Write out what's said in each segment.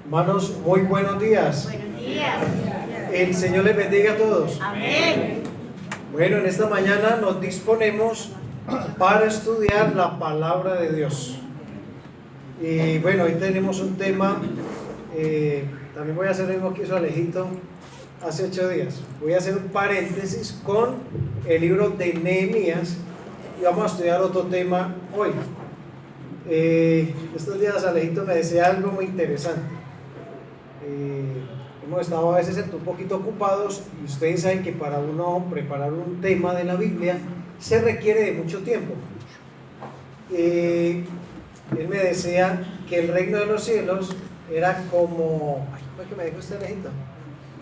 Hermanos, muy buenos días. Buenos días. El Señor les bendiga a todos. Amén. Bueno, en esta mañana nos disponemos para estudiar la palabra de Dios. Y bueno, hoy tenemos un tema, también voy a hacer el mismo que hizo Alejito hace 8 días. Voy a hacer un paréntesis con el libro de Nehemías y vamos a estudiar otro tema hoy. Estos días Alejito me decía algo muy interesante. Hemos estado a veces un poquito ocupados y ustedes saben que para uno preparar un tema de la Biblia se requiere de mucho tiempo. Él me decía que el reino de los cielos era como... ¿cómo es que me dijo usted, Alejito?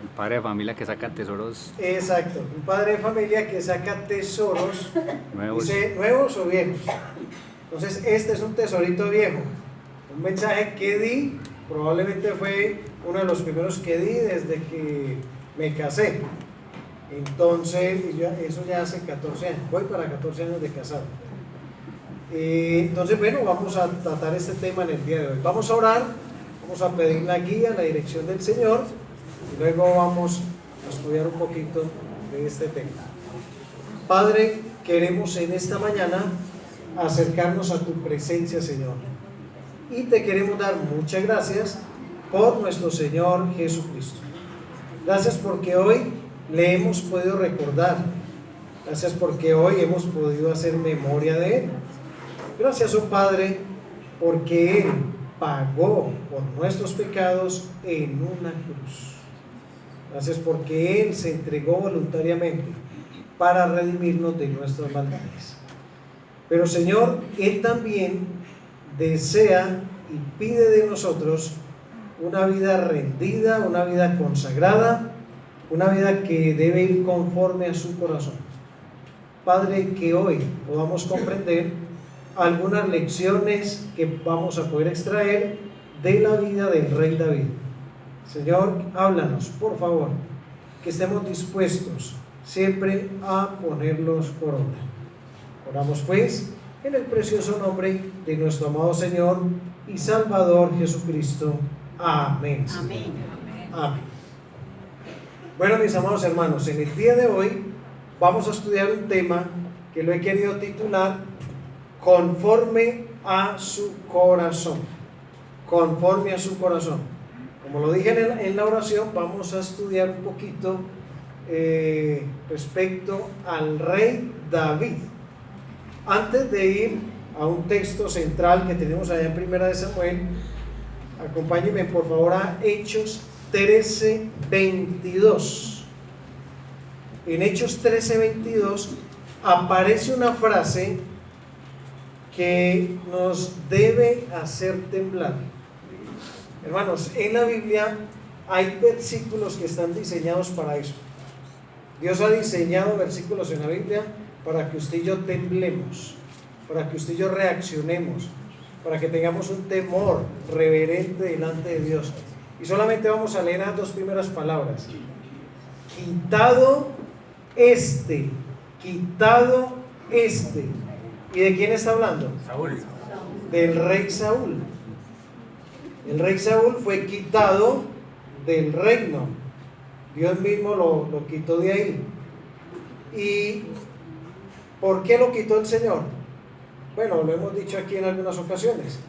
El padre de familia que saca tesoros Exacto, un padre de familia que saca tesoros, nuevos. dice, nuevos o viejos. Entonces este es un tesorito viejo, un mensaje que di, probablemente fue uno de los primeros que di desde que me casé. Entonces, eso ya hace 14 años, voy para 14 años de casado. Entonces, bueno, vamos a tratar este tema en el día de hoy. Vamos a orar, vamos a pedir la guía, la dirección del Señor y luego vamos a estudiar un poquito de este tema. Padre, queremos en esta mañana acercarnos a tu presencia, Señor, y te queremos dar muchas gracias por nuestro Señor Jesucristo. Gracias porque hoy le hemos podido recordar, gracias porque hoy hemos podido hacer memoria de Él. Gracias, oh Padre, porque Él pagó por nuestros pecados en una cruz. Gracias porque Él se entregó voluntariamente para redimirnos de nuestras maldades. Pero Señor, Él también desea y pide de nosotros una vida rendida, una vida consagrada, una vida que debe ir conforme a su corazón. Padre, que hoy podamos comprender algunas lecciones que vamos a poder extraer de la vida del rey David. Señor, háblanos, por favor, que estemos dispuestos siempre a ponerlos por obra. Oramos pues en el precioso nombre de nuestro amado Señor y Salvador Jesucristo. Amén. Amén. Amén. Bueno, mis amados hermanos, en el día de hoy vamos a estudiar un tema que lo he querido titular conforme a su corazón. Conforme a su corazón. Como lo dije en la oración, vamos a estudiar un poquito respecto al rey David. Antes de ir a un texto central que tenemos allá en Primera de Samuel, acompáñenme por favor a Hechos 13:22. En Hechos 13:22 aparece una frase que nos debe hacer temblar. Hermanos, en la Biblia hay versículos que están diseñados para eso. Dios ha diseñado versículos en la Biblia para que usted y yo temblemos, para que usted y yo reaccionemos, para que tengamos un temor reverente delante de Dios. Y solamente vamos a leer las dos primeras palabras. Quitado este, quitado este. ¿Y de quién está hablando? Saúl. Del rey Saúl. El rey Saúl fue quitado del reino. Dios mismo lo quitó de ahí. ¿Y por qué lo quitó el Señor? Bueno, lo hemos dicho aquí en algunas ocasiones.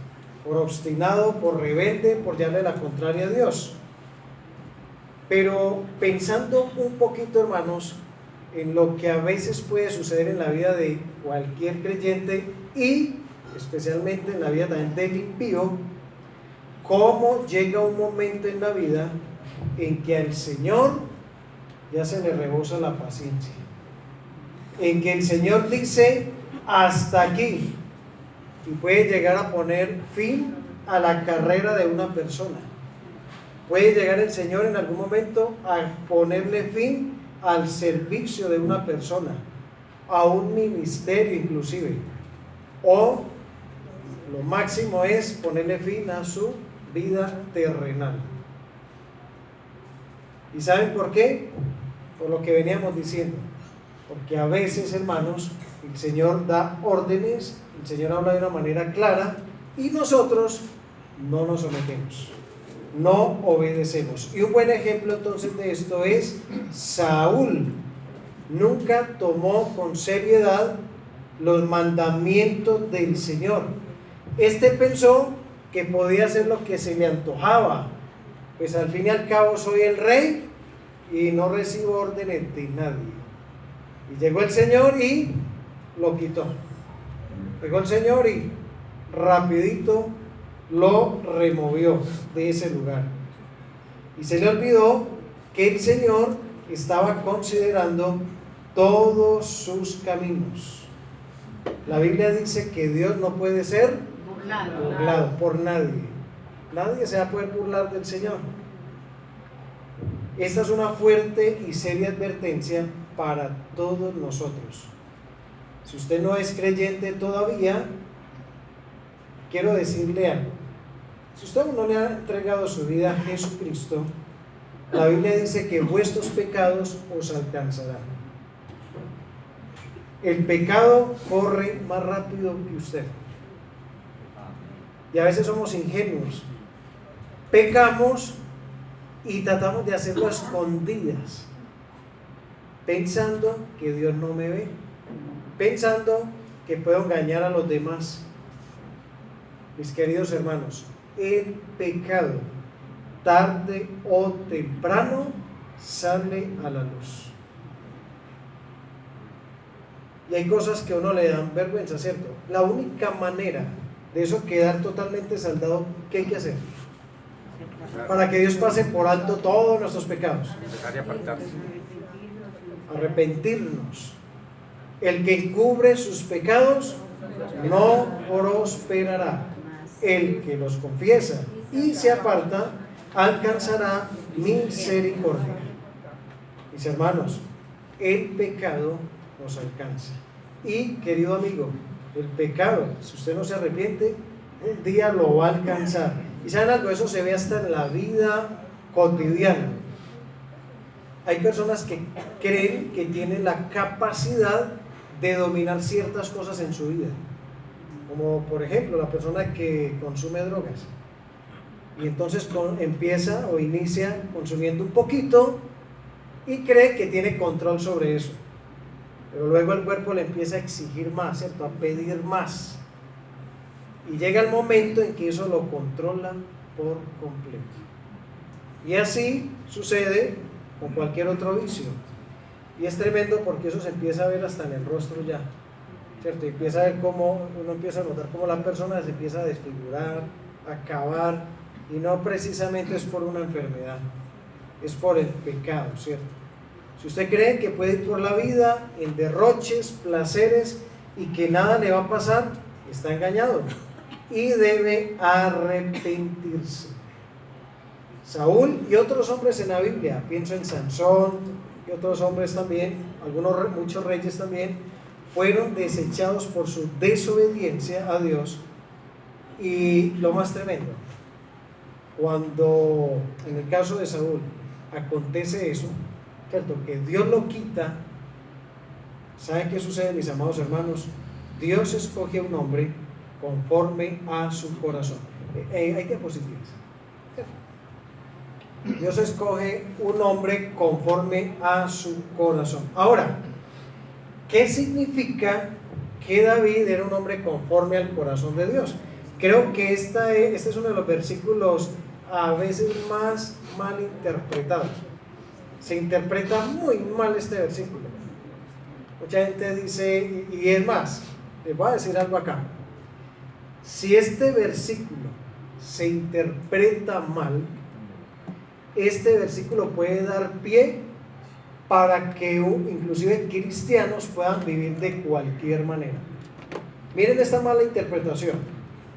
Por obstinado, por rebelde, por darle la contraria a Dios. Pero pensando un poquito, hermanos, en lo que a veces puede suceder en la vida de cualquier creyente y especialmente en la vida también del impío, cómo llega un momento en la vida en que al Señor ya se le rebosa la paciencia, en que el Señor dice hasta aquí y puede llegar a poner fin a la carrera de una persona. Puede llegar el Señor en algún momento a ponerle fin al servicio de una persona, a un ministerio inclusive, o lo máximo es ponerle fin a su vida terrenal. ¿Y saben por qué? Por lo que veníamos diciendo, porque a veces, hermanos, el Señor da órdenes, el Señor habla de una manera clara y nosotros no nos sometemos. no obedecemos. Y un buen ejemplo entonces de esto es Saúl. Nunca tomó con seriedad los mandamientos del Señor. Este pensó que podía hacer lo que se le antojaba, pues al fin y al cabo soy el rey y no recibo órdenes de nadie. Y llegó el Señor y lo quitó. Llegó el Señor y rapidito lo removió de ese lugar. Y se le olvidó que el Señor estaba considerando todos sus caminos. La Biblia dice que Dios no puede ser burlado por nadie. Nadie se va a poder burlar del Señor. Esta es una fuerte y seria advertencia para todos nosotros. Si usted no es creyente todavía, quiero decirle algo. Si usted no le ha entregado su vida a Jesucristo, la Biblia dice que vuestros pecados os alcanzarán. El pecado corre más rápido que usted. Y a veces somos ingenuos. Pecamos y tratamos de hacerlo a escondidas, pensando que Dios no me ve, pensando que puedo engañar a los demás. Mis queridos hermanos, el pecado, tarde o temprano, sale a la luz. Y hay cosas que a uno le dan vergüenza, ¿cierto? La única manera de eso quedar totalmente saldado, ¿qué hay que hacer? Para que Dios pase por alto todos nuestros pecados. Arrepentirnos. El que encubre sus pecados no prosperará. El que los confiesa y se aparta alcanzará misericordia. Mis hermanos, el pecado nos alcanza. Y querido amigo, el pecado, si usted no se arrepiente, un día lo va a alcanzar. Y saben algo, eso se ve hasta en la vida cotidiana. Hay personas que creen que tienen la capacidad de dominar ciertas cosas en su vida, como por ejemplo la persona que consume drogas y entonces empieza o inicia consumiendo un poquito y cree que tiene control sobre eso, pero luego el cuerpo le empieza a exigir más, ¿cierto? A pedir más, y llega el momento en que eso lo controla por completo. Y así sucede con cualquier otro vicio. Y es tremendo porque eso se empieza a ver hasta en el rostro ya, ¿cierto? Y empieza a ver cómo, uno empieza a notar cómo la persona se empieza a desfigurar, a acabar, y no precisamente es por una enfermedad, es por el pecado, ¿cierto? Si usted cree que puede ir por la vida en derroches, placeres y que nada le va a pasar, está engañado y debe arrepentirse. Saúl y otros hombres en la Biblia, pienso en Sansón y otros hombres también, muchos reyes también, fueron desechados por su desobediencia a Dios. Y lo más tremendo, cuando en el caso de Saúl acontece eso, ¿cierto? Que Dios lo quita, ¿saben qué sucede, mis amados hermanos? Dios escoge a un hombre conforme a su corazón. Hay diapositivas. Dios escoge un hombre conforme a su corazón. Ahora, ¿qué significa que David era un hombre conforme al corazón de Dios? Creo que este es uno de los versículos a veces más mal interpretados. Se interpreta muy mal este versículo. Mucha gente dice, y es más, les voy a decir algo acá. Si este versículo se interpreta mal, este versículo puede dar pie para que inclusive cristianos puedan vivir de cualquier manera. Miren esta mala interpretación.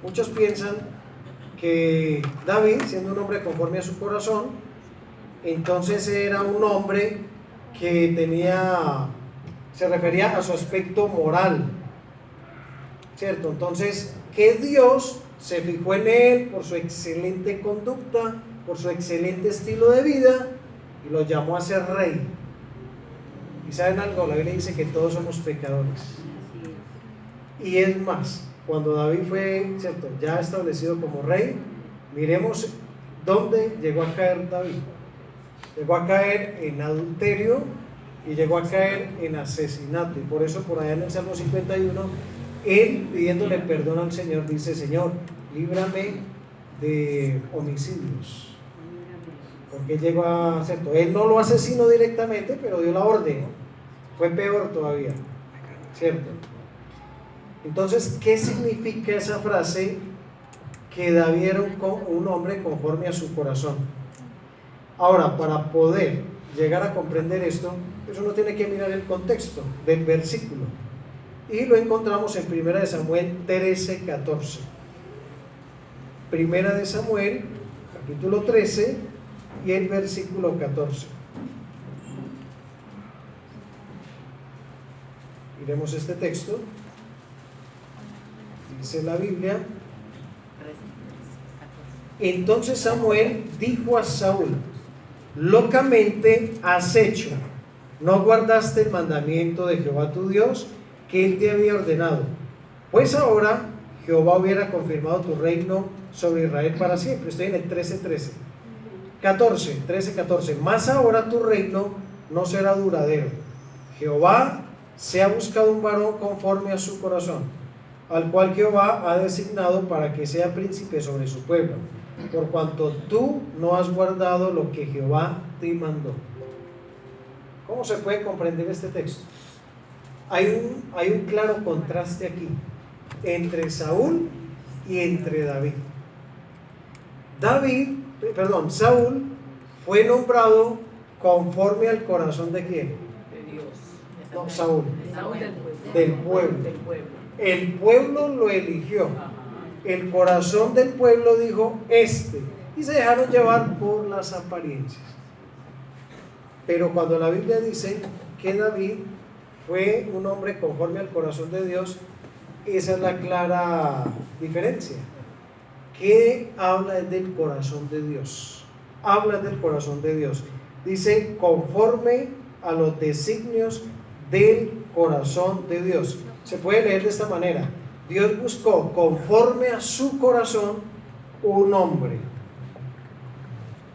Muchos piensan que David, siendo un hombre conforme a su corazón, entonces era un hombre que se refería a su aspecto moral, ¿cierto? Entonces, que Dios se fijó en él por su excelente conducta, por su excelente estilo de vida, y lo llamó a ser rey. Y saben algo, la Biblia dice que todos somos pecadores. Y es más, cuando David fue, ¿cierto?, ya establecido como rey, miremos ¿Dónde llegó a caer David? Llegó a caer en adulterio y llegó a caer en asesinato. Y por eso por allá en el Salmo 51, él pidiéndole perdón al Señor, dice: Señor, líbrame de homicidios. Porque llegó a hacer todo. Él no lo asesinó directamente, pero dio la orden. Fue peor todavía, ¿cierto? Entonces, ¿qué significa esa frase? Que David era un hombre conforme a su corazón. Ahora, para poder llegar a comprender esto, pues uno tiene que mirar el contexto del versículo. Y lo encontramos en 1 Samuel 13:14. 1 Samuel, capítulo 13, y el versículo 14. Miremos este texto. Dice la Biblia: entonces Samuel dijo a Saúl: locamente has hecho, no guardaste el mandamiento de Jehová tu Dios que él te había ordenado, pues ahora Jehová hubiera confirmado tu reino sobre Israel para siempre. Estoy en el 13:14. 13:14. Mas ahora tu reino no será duradero. Jehová se ha buscado un varón conforme a su corazón, al cual Jehová ha designado para que sea príncipe sobre su pueblo, por cuanto tú no has guardado lo que Jehová te mandó. ¿Cómo se puede comprender este texto? Hay un claro contraste aquí entre Saúl y entre David. Saúl fue nombrado conforme al corazón ¿de quién? De Dios. No, Saúl. Del pueblo. El pueblo lo eligió. El corazón del pueblo dijo: y se dejaron llevar por las apariencias. Pero cuando la Biblia dice que David fue un hombre conforme al corazón de Dios, esa es la clara diferencia. Que habla del corazón de Dios. Habla del corazón de Dios. Dice: conforme a los designios del corazón de Dios. Se puede leer de esta manera: Dios buscó conforme a su corazón un hombre.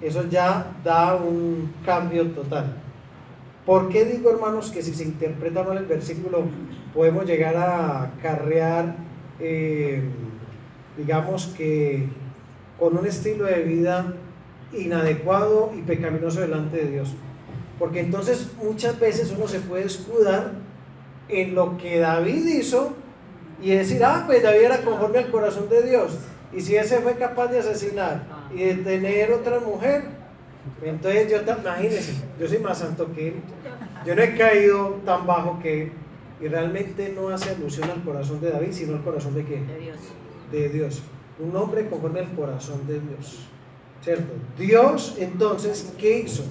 Eso ya da un cambio total. ¿Por qué digo, hermanos, que si se interpreta mal el versículo podemos llegar a acarrear, digamos que con un estilo de vida inadecuado y pecaminoso delante de Dios? Porque entonces muchas veces uno se puede escudar en lo que David hizo y decir: pues David era conforme al corazón de Dios, y si ese fue capaz de asesinar y de tener otra mujer, entonces imagínense, yo soy más santo que él, yo no he caído tan bajo que él. Y realmente no hace alusión al corazón de David, sino al corazón ¿de quién? De Dios. De Dios. Un hombre conforme al corazón de Dios, ¿cierto? Dios, entonces, ¿qué hizo?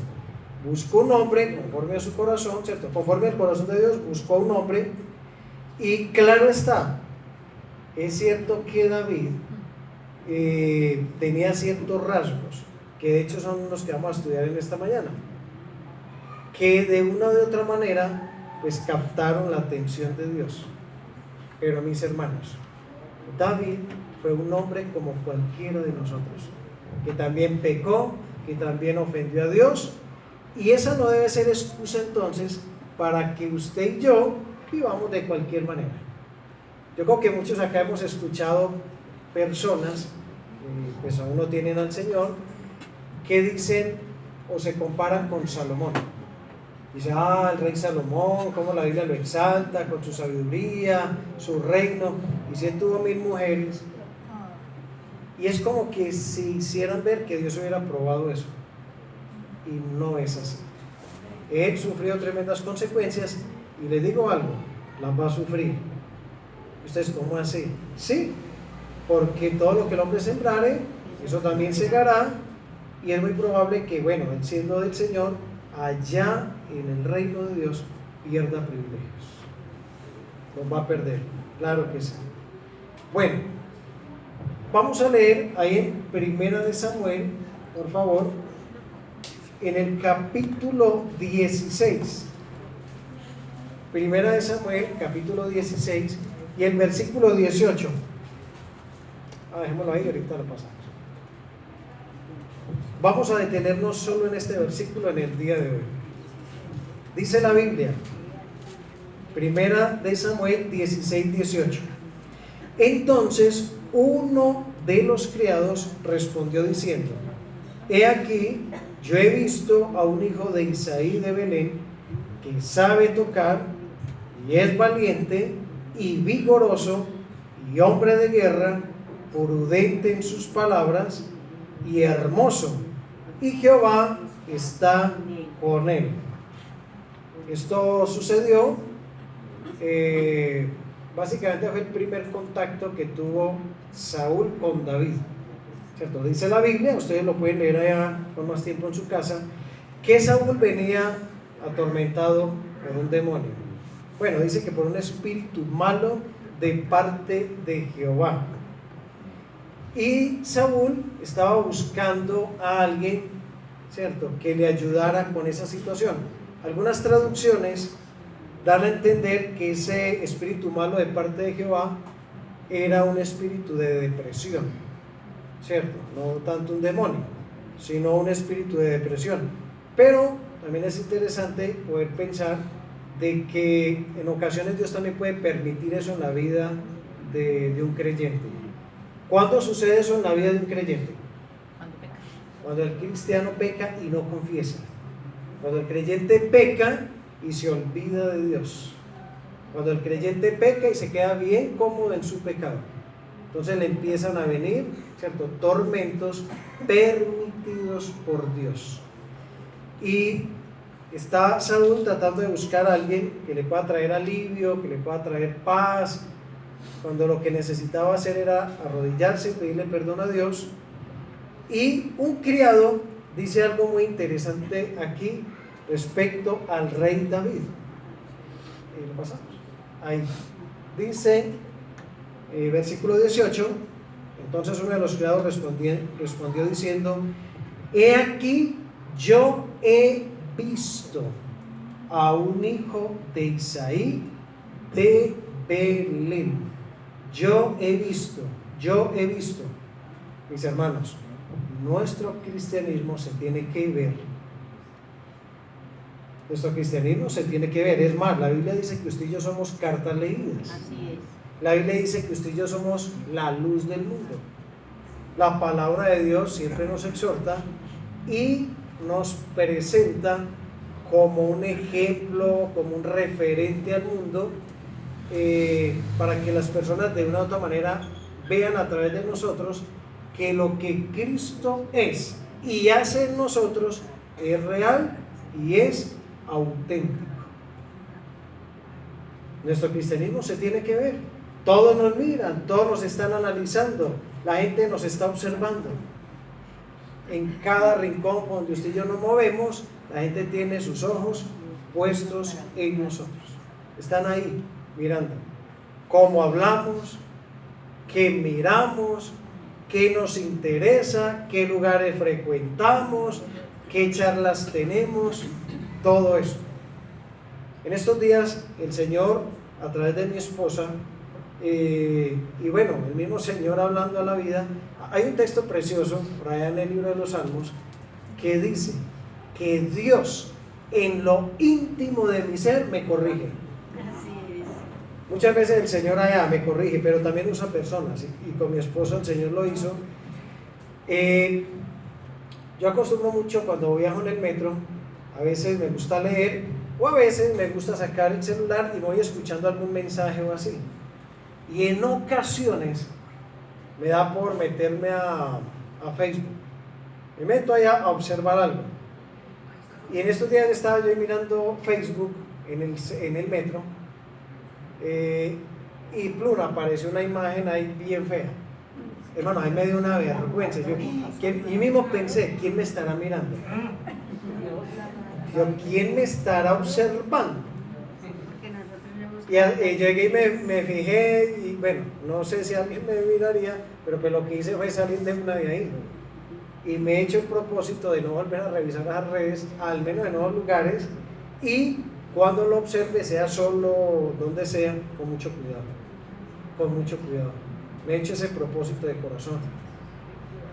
Buscó un hombre conforme a su corazón, ¿cierto? Conforme al corazón de Dios, buscó un hombre. Y claro está, es cierto que David tenía ciertos rasgos, que de hecho son los que vamos a estudiar en esta mañana, que de una u otra manera pues captaron la atención de Dios. Pero mis hermanos, David fue un hombre como cualquiera de nosotros, que también pecó, que también ofendió a Dios, y esa no debe ser excusa entonces para que usted y yo vivamos de cualquier manera. Yo creo que muchos acá hemos escuchado personas, pues aún no tienen al Señor, que dicen o se comparan con Salomón. Dice: el rey Salomón, cómo la Biblia lo exalta con su sabiduría, su reino, y si él tuvo 1000 mujeres. Y es como que si hicieran ver que Dios hubiera aprobado eso, y no es así. Él sufrió tremendas consecuencias, y les digo algo: las va a sufrir. ¿Ustedes cómo así? Sí, porque todo lo que el hombre sembrare, eso también segará, y es muy probable que, él siendo del Señor, allá en el reino de Dios pierda privilegios. Los va a perder, claro que sí. Bueno, vamos a leer ahí en 1 Samuel, por favor, en el capítulo 16. 1 Samuel, capítulo 16, y el versículo 18. Dejémoslo ahí, ahorita lo pasamos. vamos a detenernos solo en este versículo en el día de hoy. Dice la Biblia, primera de Samuel 16:18. Entonces uno de los criados respondió diciendo: he aquí, yo he visto a un hijo de Isaí de Belén que sabe tocar y es valiente y vigoroso y hombre de guerra, prudente en sus palabras y hermoso, y Jehová está con él. Esto sucedió, básicamente fue el primer contacto que tuvo Saúl con David, ¿cierto? Dice la Biblia, ustedes lo pueden leer allá con más tiempo en su casa, que Saúl venía atormentado por un demonio. Bueno, dice que por un espíritu malo de parte de Jehová. Y Saúl estaba buscando a alguien, ¿cierto?, que le ayudara con esa situación. Algunas traducciones dan a entender que ese espíritu malo de parte de Jehová era un espíritu de depresión, ¿cierto? No tanto un demonio, sino un espíritu de depresión. Pero también es interesante poder pensar de que en ocasiones Dios también puede permitir eso en la vida de un creyente. ¿Cuándo sucede eso en la vida de un creyente? Cuando el cristiano peca y no confiesa. Cuando el creyente peca y se olvida de Dios. Cuando el creyente peca y se queda bien cómodo en su pecado. Entonces le empiezan a venir, ¿cierto?, tormentos permitidos por Dios. Y está Saúl tratando de buscar a alguien que le pueda traer alivio, que le pueda traer paz, cuando lo que necesitaba hacer era arrodillarse y pedirle perdón a Dios. Y un criado dice algo muy interesante aquí respecto al rey David. Lo pasamos. Ahí dice, versículo 18. Entonces uno de los criados respondió diciendo: he aquí, yo he visto a un hijo de Isaí de Belén. Yo he visto. Mis hermanos, nuestro cristianismo se tiene que ver. Nuestro cristianismo se tiene que ver. Es más, la Biblia dice que usted y yo somos cartas leídas. Así es. La Biblia dice que usted y yo somos la luz del mundo. La palabra de Dios siempre nos exhorta y nos presenta como un ejemplo, como un referente al mundo, para que las personas de una u otra manera vean a través de nosotros que lo que Cristo es y hace en nosotros es real y es auténtico. Nuestro cristianismo se tiene que ver. Todos nos miran, todos nos están analizando, la gente nos está observando. En cada rincón donde usted y yo nos movemos, la gente tiene sus ojos puestos en nosotros. Están ahí mirando cómo hablamos, qué miramos, qué nos interesa, qué lugares frecuentamos, qué charlas tenemos, todo eso. En estos días el Señor, a través de mi esposa, y bueno, el mismo Señor hablando a la vida, hay un texto precioso por allá en el libro de los Salmos que dice que Dios en lo íntimo de mi ser me corrige. Muchas veces el Señor allá me corrige, pero también usa personas, y con mi esposo el Señor lo hizo. Yo acostumbro mucho cuando viajo en el metro, a veces me gusta leer, o a veces me gusta sacar el celular y voy escuchando algún mensaje o así. Y en ocasiones me da por meterme a Facebook. Me meto allá a observar algo. Y en estos días estaba yo mirando Facebook en el metro, y plum, apareció una imagen ahí bien fea. Hermano, ahí me dio una vergüenza. Y mismo pensé, ¿quién me estará mirando? ¿Quién me estará observando? Y llegué y me fijé, y bueno, no sé si alguien me miraría, pero pues lo que hice fue salir de una de ahí. Y me he hecho el propósito de no volver a revisar las redes, al menos en nuevos lugares, y cuando lo observe, sea solo, donde sea, con mucho cuidado. Con mucho cuidado. Me he hecho ese propósito de corazón.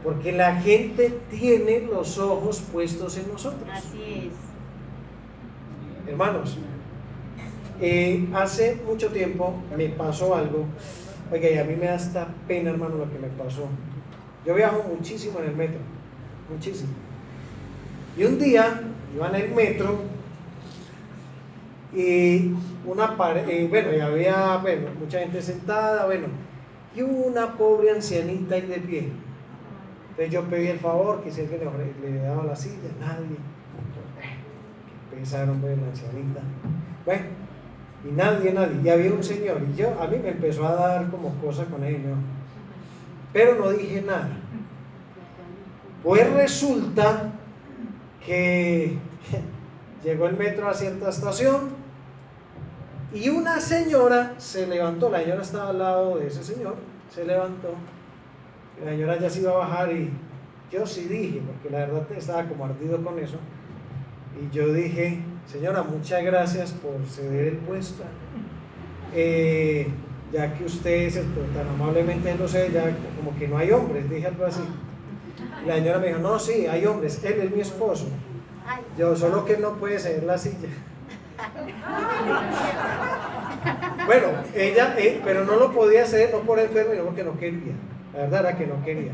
Porque la gente tiene los ojos puestos en nosotros. Así es. Hermanos, hace mucho tiempo me pasó algo. Oiga, y a mí me da hasta pena, hermano, lo que me pasó. Yo viajo muchísimo en el metro, muchísimo. Y un día iba en el metro y bueno, y había mucha gente sentada, y una pobre ancianita ahí de pie. Entonces yo pedí el favor, que si alguien le daba la silla, nadie. Qué pesar, hombre, la ancianita. Bueno, y nadie. Y había un señor, y a mí me empezó a dar como cosa con él, ¿no? Pero no dije nada. Pues resulta que llegó el metro a cierta estación y una señora se levantó. La señora estaba al lado de ese señor, se levantó. La señora ya se iba a bajar y yo sí dije, porque la verdad estaba como ardido con eso, y yo dije: señora, muchas gracias por ceder el puesto, ya que usted tan amablemente lo sé, ya como que no hay hombres, dije algo así. Y la señora me dijo: no, sí, hay hombres, él es mi esposo. Yo, solo que él no puede ceder la silla. Bueno, ella, pero no lo podía hacer, no por enfermo, sino porque no quería. La verdad era que no quería.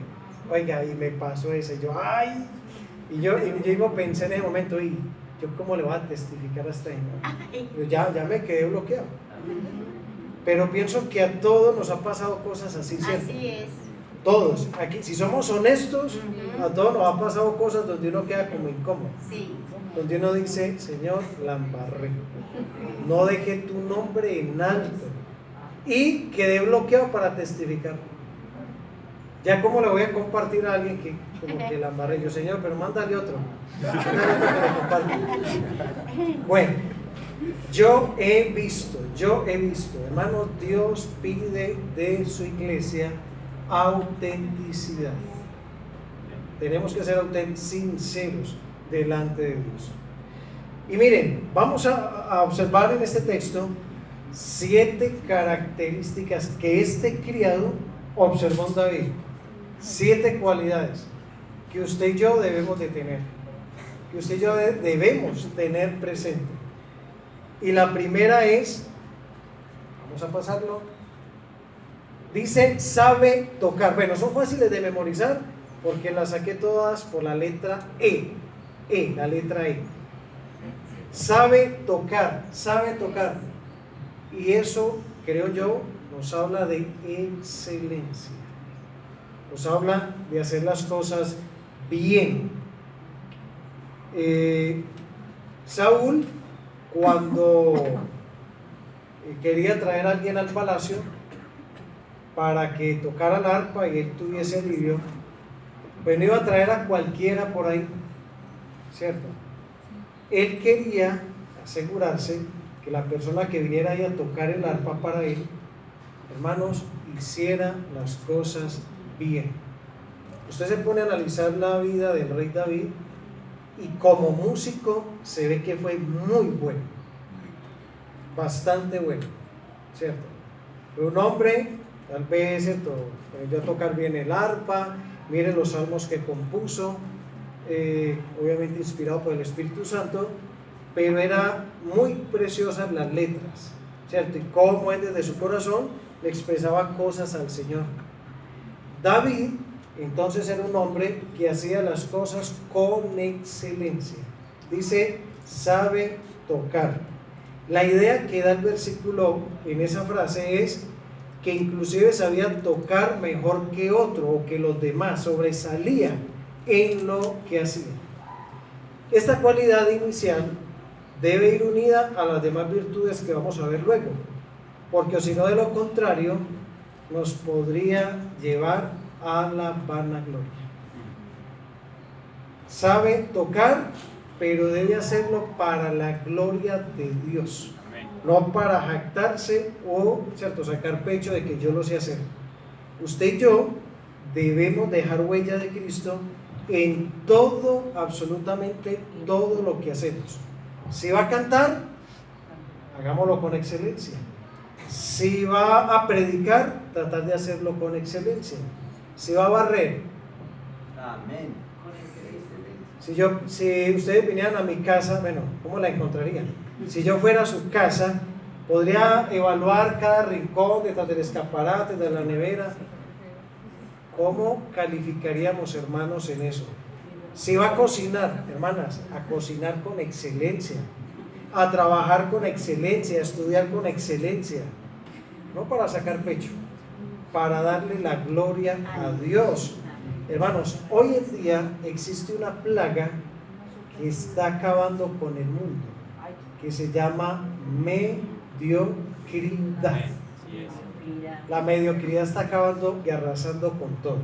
Oiga, y me pasó ese, yo, ay, y yo pensé en ese momento, y yo cómo le voy a testificar a esta señora. Yo ya me quedé bloqueado. Pero pienso que a todos nos ha pasado cosas así, ¿cierto? Así es. Todos, aquí, si somos honestos, a todos nos ha pasado cosas donde uno queda como incómodo. Sí. Donde uno dice: Señor, la embarré, no dejé tu nombre en alto, y quedé bloqueado para testificar. Ya como le voy a compartir a alguien que como que la embarré, yo: Señor, pero mándale otro que le comparta. Bueno, yo he visto, hermanos, Dios pide de su iglesia autenticidad. Tenemos que ser sinceros delante de Dios. Y miren, vamos a observar en este texto 7 características que este criado observó en David. 7 cualidades que usted y yo debemos de tener, que usted y yo debemos tener presente. Y la primera es, vamos a pasarlo, dice: sabe tocar. Bueno, son fáciles de memorizar porque las saqué todas por la letra la letra E. Sabe tocar. Y eso, creo yo, nos habla de excelencia. Nos habla de hacer las cosas bien. Saúl, cuando quería traer a alguien al palacio para que tocara el arpa y él tuviese alivio, pues no iba a traer a cualquiera por ahí, ¿cierto? Él quería asegurarse que la persona que viniera ahí a tocar el arpa para él, hermanos, hiciera las cosas bien. Usted se pone a analizar la vida del rey David y como músico se ve que fue muy bueno, bastante bueno, ¿cierto? Fue un hombre, tal vez, ¿cierto?, aprendió a tocar bien el arpa. Miren los salmos que compuso, obviamente inspirado por el Espíritu Santo, pero era muy preciosas las letras, ¿cierto? Y cómo él desde su corazón le expresaba cosas al Señor. David entonces era un hombre que hacía las cosas con excelencia. Dice: sabe tocar. La idea que da el versículo en esa frase es que inclusive sabía tocar mejor que otro o que los demás, sobresalía en lo que hacía. Esta cualidad inicial debe ir unida a las demás virtudes que vamos a ver luego, porque si no, de lo contrario, nos podría llevar a la vanagloria. Sabe tocar, pero debe hacerlo para la gloria de Dios, no para jactarse o, ¿cierto?, sacar pecho de que yo lo sé hacer. Usted y yo debemos dejar huella de Cristo en todo, absolutamente todo lo que hacemos. Si va a cantar, hagámoslo con excelencia. Si va a predicar, tratar de hacerlo con excelencia. Si va a barrer, Amén. Si ustedes vinieran a mi casa, bueno, ¿cómo la encontrarían? Si yo fuera a su casa, podría evaluar cada rincón detrás del escaparate, de la nevera. ¿Cómo calificaríamos, hermanos, en eso? Si va a cocinar, hermanas, a cocinar con excelencia, a trabajar con excelencia, a estudiar con excelencia, no para sacar pecho, para darle la gloria a Dios. Hermanos, hoy en día existe una plaga que está acabando con el mundo, que se llama mediocridad. La mediocridad está acabando y arrasando con todo.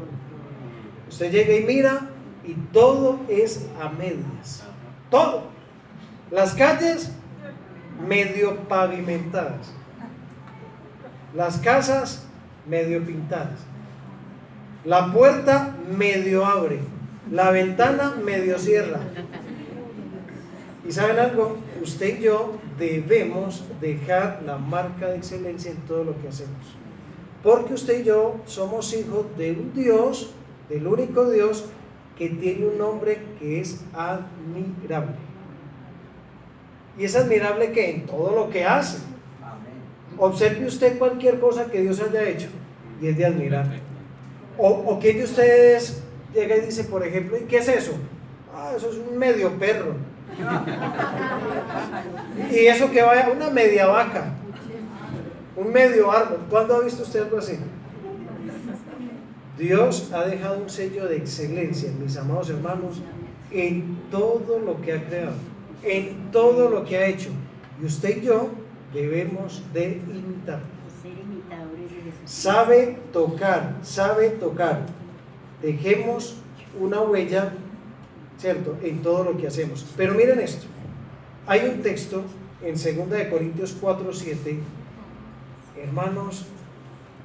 Usted llega y mira y todo es a medias. Todo. Las calles medio pavimentadas. Las casas medio pintadas. La puerta medio abre. La ventana medio cierra. ¿Y saben algo? Usted y yo debemos dejar la marca de excelencia en todo lo que hacemos. Porque usted y yo somos hijos de un Dios, del único Dios, que tiene un nombre que es admirable. Y es admirable que en todo lo que hace. Observe usted cualquier cosa que Dios haya hecho y es de admirar. O quién de ustedes llega y dice, por ejemplo, ¿y qué es eso? Ah, eso es un medio perro. Y eso que vaya, una media vaca, un medio árbol. ¿Cuándo ha visto usted algo así? Dios ha dejado un sello de excelencia, mis amados hermanos, en todo lo que ha creado, en todo lo que ha hecho. Y usted y yo debemos de imitar. Sabe tocar, sabe tocar. Dejemos una huella, ¿cierto?, en todo lo que hacemos. Pero miren esto, hay un texto en 2 Corintios 4:7, hermanos,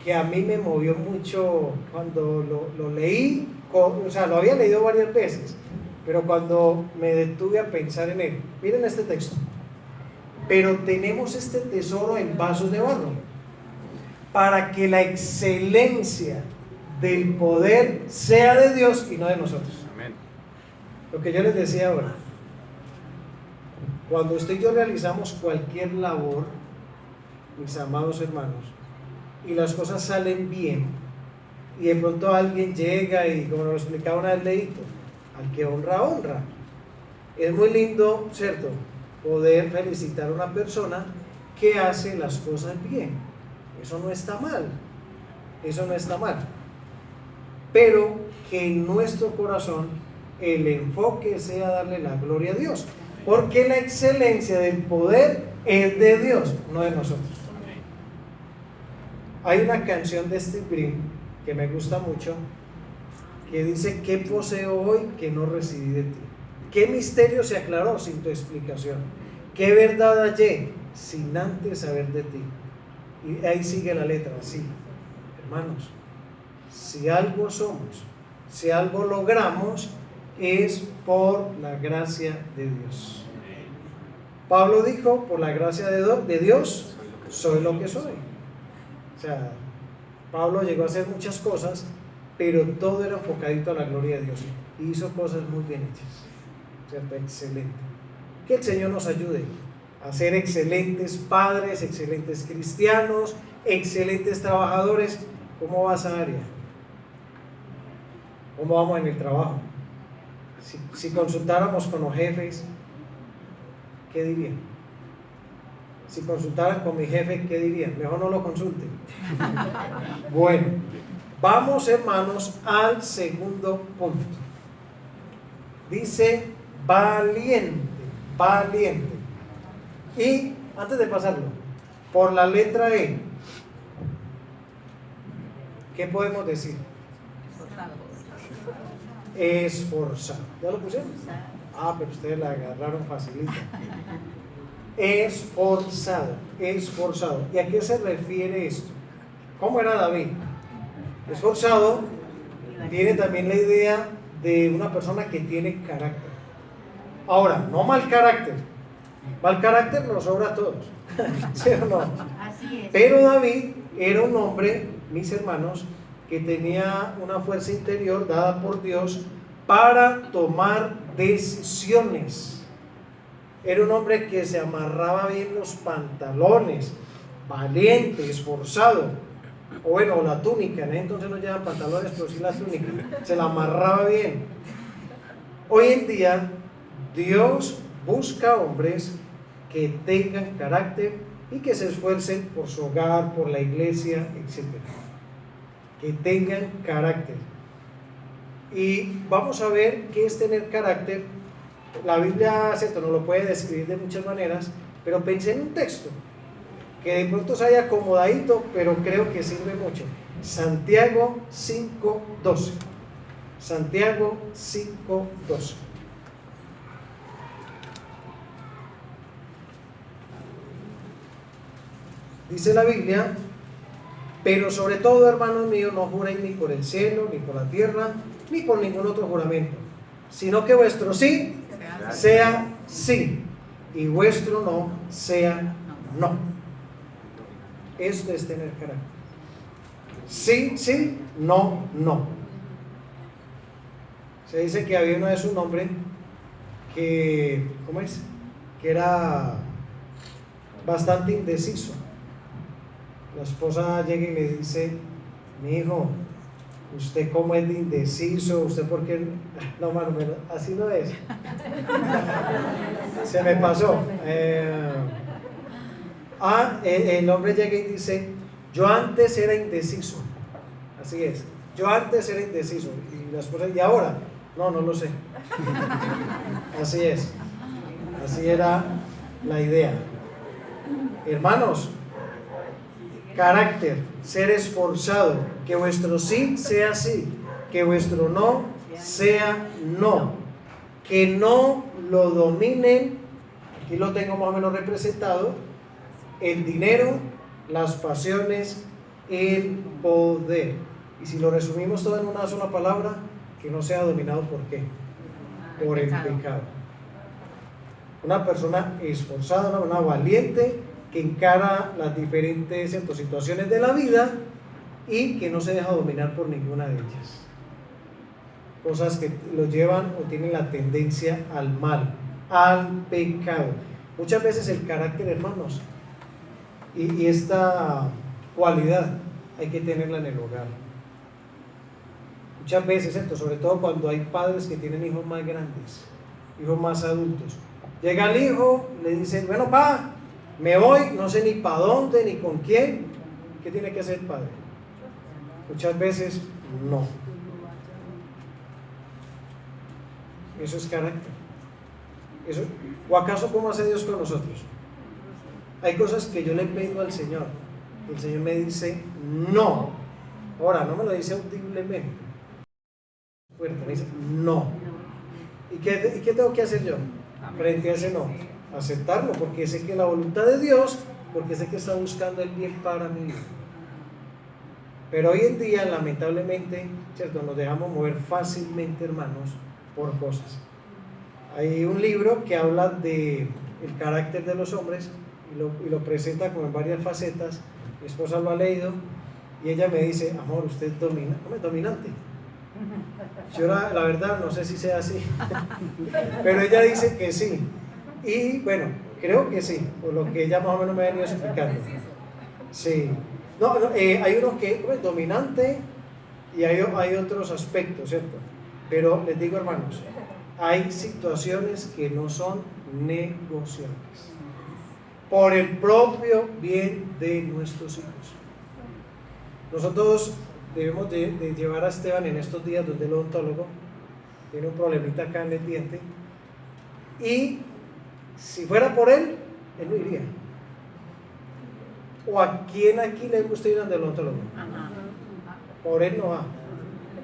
que a mí me movió mucho cuando lo leí, o sea, lo había leído varias veces, pero cuando me detuve a pensar en él. Miren este texto: pero tenemos este tesoro en vasos de barro, para que la excelencia del poder sea de Dios y no de nosotros. Amén. Lo que yo les decía ahora, cuando usted y yo realizamos cualquier labor, mis amados hermanos, y las cosas salen bien, y de pronto alguien llega y, como lo explicaba una vez Leito, al que honra, honra. Es muy lindo, ¿cierto?, poder felicitar a una persona que hace las cosas bien. Eso no está mal, eso no está mal. Pero que en nuestro corazón el enfoque sea darle la gloria a Dios, porque la excelencia del poder es de Dios, no de nosotros. Hay una canción de Steve Green que me gusta mucho, que dice: ¿qué poseo hoy que no recibí de ti? ¿Qué misterio se aclaró sin tu explicación? ¿Qué verdad hallé sin antes saber de ti? Y ahí sigue la letra, así. Hermanos, si algo somos, si algo logramos, es por la gracia de Dios. Pablo dijo: por la gracia de Dios soy lo que soy. O sea, Pablo llegó a hacer muchas cosas, pero todo era enfocadito a la gloria de Dios, y hizo cosas muy bien hechas, ¿cierto? Excelente. Que el Señor nos ayude a ser excelentes padres, excelentes cristianos, excelentes trabajadores. ¿Cómo va esa área? ¿Cómo vamos en el trabajo? Si consultáramos con los jefes, ¿qué dirían? Si consultaran con mi jefe, ¿qué dirían? Mejor no lo consulten. Bueno, vamos, hermanos, al segundo punto. Dice valiente, valiente. Y antes de pasarlo, por la letra E, ¿qué podemos decir? Esforzado. ¿Ya lo pusieron? Ah, pero ustedes la agarraron facilita. Esforzado, esforzado. ¿Y a qué se refiere esto? ¿Cómo era David? Esforzado tiene también la idea de una persona que tiene carácter. Ahora, no mal carácter. Mal carácter nos sobra a todos. ¿Sí o no? Así es. Pero David era un hombre, mis hermanos, que tenía una fuerza interior dada por Dios para tomar decisiones. Era un hombre que se amarraba bien los pantalones, valiente, esforzado. O bueno, la túnica, en ese entonces no llevaban pantalones, pero sí la túnica, se la amarraba bien. Hoy en día, Dios busca hombres que tengan carácter y que se esfuercen por su hogar, por la iglesia, etc. Que tengan carácter. Y vamos a ver qué es tener carácter. La Biblia, ¿cierto?, nos lo puede describir de muchas maneras, pero pensé en un texto que de pronto se haya acomodadito, pero creo que sirve mucho. Santiago 5:12. Santiago 5:12. Dice la Biblia: pero sobre todo, hermanos míos, no juréis ni por el cielo, ni por la tierra, ni por ningún otro juramento, sino que vuestro sí sea sí, y vuestro no sea no. Esto es tener carácter. Sí, sí, no, no. Se dice que había una vez un hombre que, ¿cómo es?, que era bastante indeciso. La esposa llega y le dice: mi hijo, ¿usted cómo es de indeciso? ¿Usted por qué? No, mano, así no es. Se me pasó. El hombre llega y dice: yo antes era indeciso. Así es, yo antes era indeciso. Y la esposa: ¿y ahora? No, no lo sé. Así es, así era la idea. Hermanos, carácter, ser esforzado, que vuestro sí sea sí, que vuestro no sea no, que no lo dominen. Aquí lo tengo más o menos representado: el dinero, las pasiones, el poder. Y si lo resumimos todo en una sola palabra: que no sea dominado ¿por qué? Por el pecado. Una persona esforzada, una valiente, que encara las diferentes situaciones de la vida y que no se deja dominar por ninguna de ellas. Cosas que lo llevan o tienen la tendencia al mal, al pecado. Muchas veces el carácter, hermanos, y esta cualidad hay que tenerla en el hogar. Muchas veces, ¿cierto?, sobre todo cuando hay padres que tienen hijos más grandes, hijos más adultos. Llega el hijo, le dice: bueno, pa, me voy, no sé ni para dónde ni con quién. ¿Qué tiene que hacer el padre? Muchas veces no. Eso es carácter. Eso, ¿o acaso cómo hace Dios con nosotros? Hay cosas que yo le pido al Señor, el Señor me dice no. Ahora, no me lo dice audiblemente, fuerte, me dice no. ¿Y qué tengo que hacer yo frente a ese no? Aceptarlo, porque sé que es la voluntad de Dios, porque sé que está buscando el bien para mi vida. Pero hoy en día, lamentablemente, ¿cierto?, nos dejamos mover fácilmente, hermanos, por cosas. Hay un libro que habla de el carácter de los hombres y lo presenta como en varias facetas. Mi esposa lo ha leído y ella me dice: amor, usted es dominante. Yo la verdad no sé si sea así, pero ella dice que sí. Y bueno, creo que sí, por lo que ella más o menos me ha venido explicando. Sí. Hay uno que es dominante y hay otros aspectos, ¿cierto? Pero les digo, hermanos, hay situaciones que no son negociables por el propio bien de nuestros hijos. Nosotros debemos de llevar a Esteban en estos días donde el odontólogo tiene un problemita acá en el diente, y si fuera por él no iría. ¿O a quién aquí le gusta ir donde el odontólogo? Por él no va.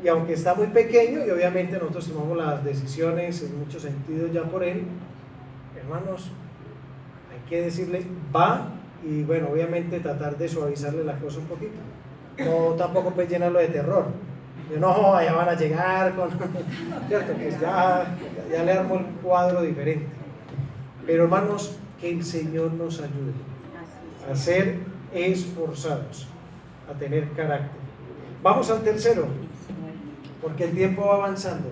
Y aunque está muy pequeño y obviamente nosotros tomamos las decisiones en muchos sentidos ya por él, hermanos, hay que decirle va, y bueno, obviamente tratar de suavizarle la cosa un poquito. No tampoco pues llenarlo de terror. No, allá van a llegar con... ¿cierto? Pues ya le armo el cuadro diferente. Pero hermanos, que el Señor nos ayude a ser esforzados, a tener carácter. Vamos al tercero, porque el tiempo va avanzando.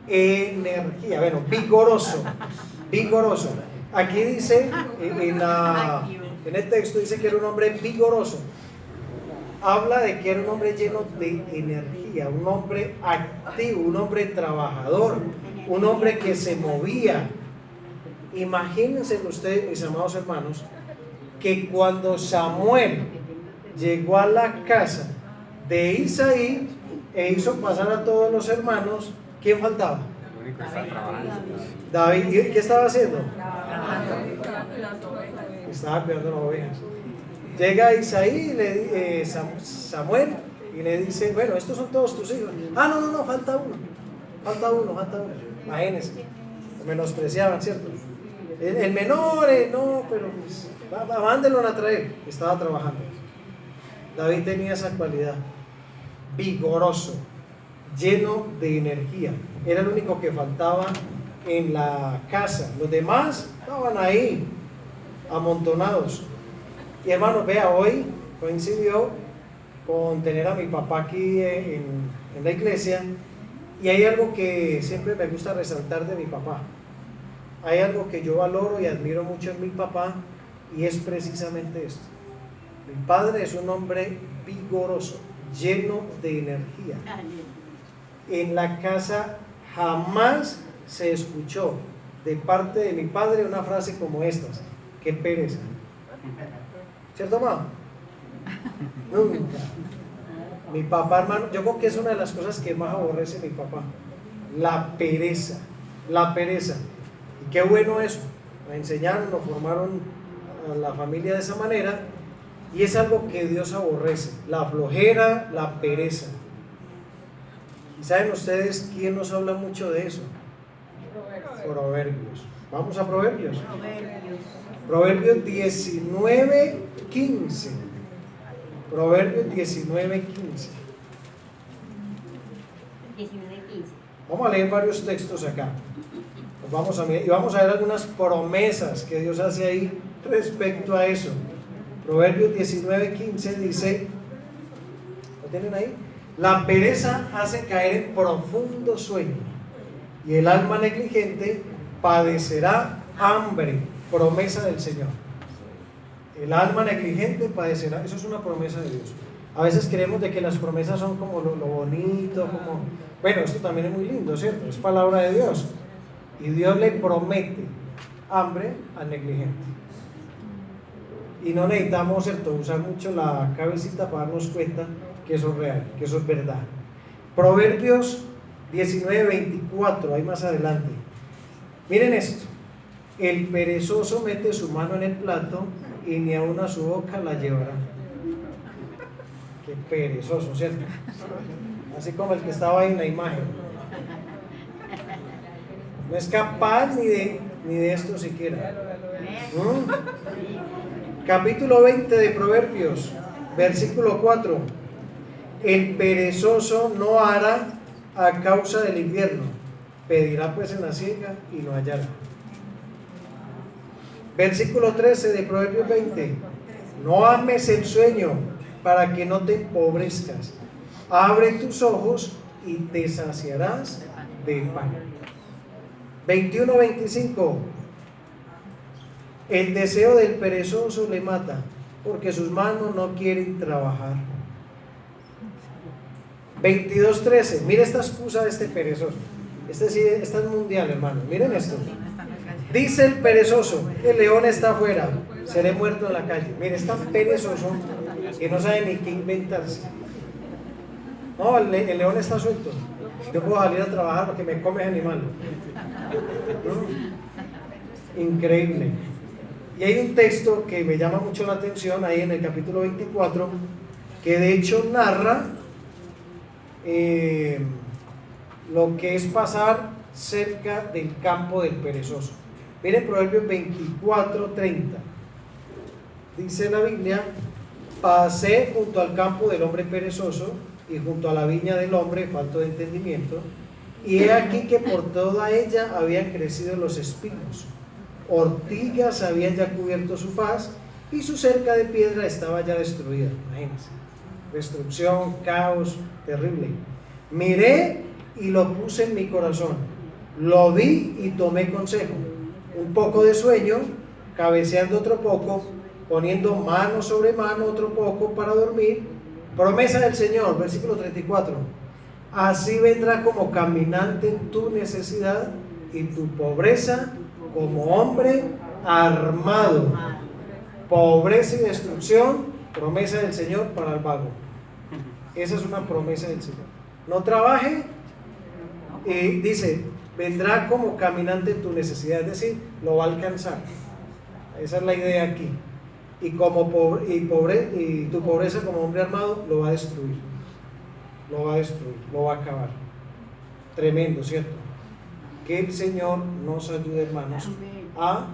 energía. Bueno, vigoroso, vigoroso. Aquí dice, en el texto dice que era un hombre vigoroso. Habla de que era un hombre lleno de energía, un hombre activo, un hombre trabajador, un hombre que se movía. Imagínense ustedes, mis amados hermanos, que cuando Samuel llegó a la casa de Isaí e hizo pasar a todos los hermanos, ¿quién faltaba? El único que está trabajando. David. ¿Y qué estaba haciendo? Estaba cuidando las ovejas. Llega Isaí, Samuel, y le dice, bueno, estos son todos tus hijos. Ah, no, falta uno. Imagínense, lo menospreciaban, ¿cierto? El menor, no, pero pues, mándenlo a traer. Estaba trabajando. David tenía esa cualidad, vigoroso, lleno de energía. Era el único que faltaba en la casa. Los demás estaban ahí, amontonados. Y hermanos, vea, hoy coincidió con tener a mi papá aquí en la iglesia, y hay algo que siempre me gusta resaltar de mi papá. Hay algo que yo valoro y admiro mucho en mi papá, y es precisamente esto. Mi padre es un hombre vigoroso, lleno de energía. En la casa jamás se escuchó de parte de mi padre una frase como estas: qué pereza. ¿Cierto, mamá? Nunca. Mi papá, hermano, yo creo que es una de las cosas que más aborrece mi papá, la pereza, la pereza. Y qué bueno eso, nos enseñaron, nos formaron a la familia de esa manera, y es algo que Dios aborrece, la flojera, la pereza. ¿Y saben ustedes quién nos habla mucho de eso? Proverbios. Vamos a Proverbios. Proverbios 19:15. Proverbios 19:15. Vamos a leer varios textos acá. Vamos a ver algunas promesas que Dios hace ahí respecto a eso. Proverbios 19:15 dice, ¿lo tienen ahí? La pereza hace caer en profundo sueño, y el alma negligente padecerá hambre. Promesa del Señor. El alma negligente padecerá. Eso es una promesa de Dios. A veces creemos de que las promesas son como lo bonito, como... Bueno, esto también es muy lindo, ¿cierto? Es palabra de Dios. Y Dios le promete hambre al negligente. Y no necesitamos, ¿cierto?, usar mucho la cabecita para darnos cuenta que eso es real, que eso es verdad. Proverbios 19:24, ahí más adelante. Miren esto. El perezoso mete su mano en el plato y ni aun a su boca la llevará. Qué perezoso, ¿cierto? Así como el que estaba ahí en la imagen. No es capaz ni de esto siquiera. Capítulo 20 de Proverbios, versículo 4. El perezoso no hará a causa del invierno, pedirá pues en la siega y no hallará. Versículo 13 de Proverbios 20. No ames el sueño para que no te empobrezcas. Abre tus ojos y te saciarás de pan. 21:25. El deseo del perezoso le mata, porque sus manos no quieren trabajar. 22:13. Mira esta excusa de este perezoso. Esta es mundial, hermano. Miren esto. Dice el perezoso: el león está afuera, seré muerto en la calle. Mire, es tan perezoso que no sabe ni qué inventarse. No, el león está suelto. Yo puedo salir a trabajar porque me come ese animal. Increíble. Y hay un texto que me llama mucho la atención ahí en el capítulo 24, que de hecho narra lo que es pasar cerca del campo del perezoso. Miren Proverbios 24:30. Dice la Biblia: pasé junto al campo del hombre perezoso y junto a la viña del hombre falto de entendimiento, y he aquí que por toda ella habían crecido los espinos, ortigas habían ya cubierto su faz, y su cerca de piedra estaba ya destruida. Imagínense, destrucción, caos, terrible. Miré y lo puse en mi corazón: Lo vi y tomé consejo. Un poco de sueño, cabeceando otro poco, poniendo mano sobre mano otro poco para dormir. Promesa del Señor, versículo 34. Así vendrá como caminante tu necesidad y tu pobreza como hombre armado. Pobreza y destrucción, promesa del Señor para el vago. Esa es una promesa del Señor. No trabaje, y dice, vendrá como caminante en tu necesidad, es decir, lo va a alcanzar. Esa es la idea aquí. Y tu pobreza como hombre armado lo va a destruir. Lo va a destruir, lo va a acabar. Tremendo, ¿cierto? Que el Señor nos ayude, hermanos, a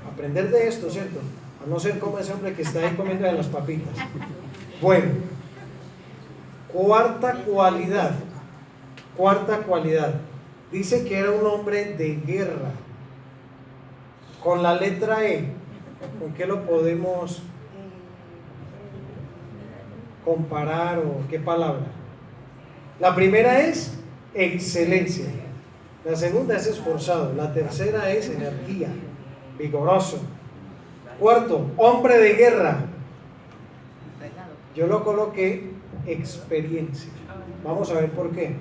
aprender de esto, ¿cierto? A no ser como ese hombre que está ahí comiendo de las papitas. Bueno, cuarta cualidad. Dice que era un hombre de guerra. Con la letra E, ¿con qué lo podemos comparar o qué palabra? La primera es excelencia. La segunda es esforzado. La tercera es energía, vigoroso. Cuarto, hombre de guerra. Yo lo coloqué experiencia. Vamos a ver por qué.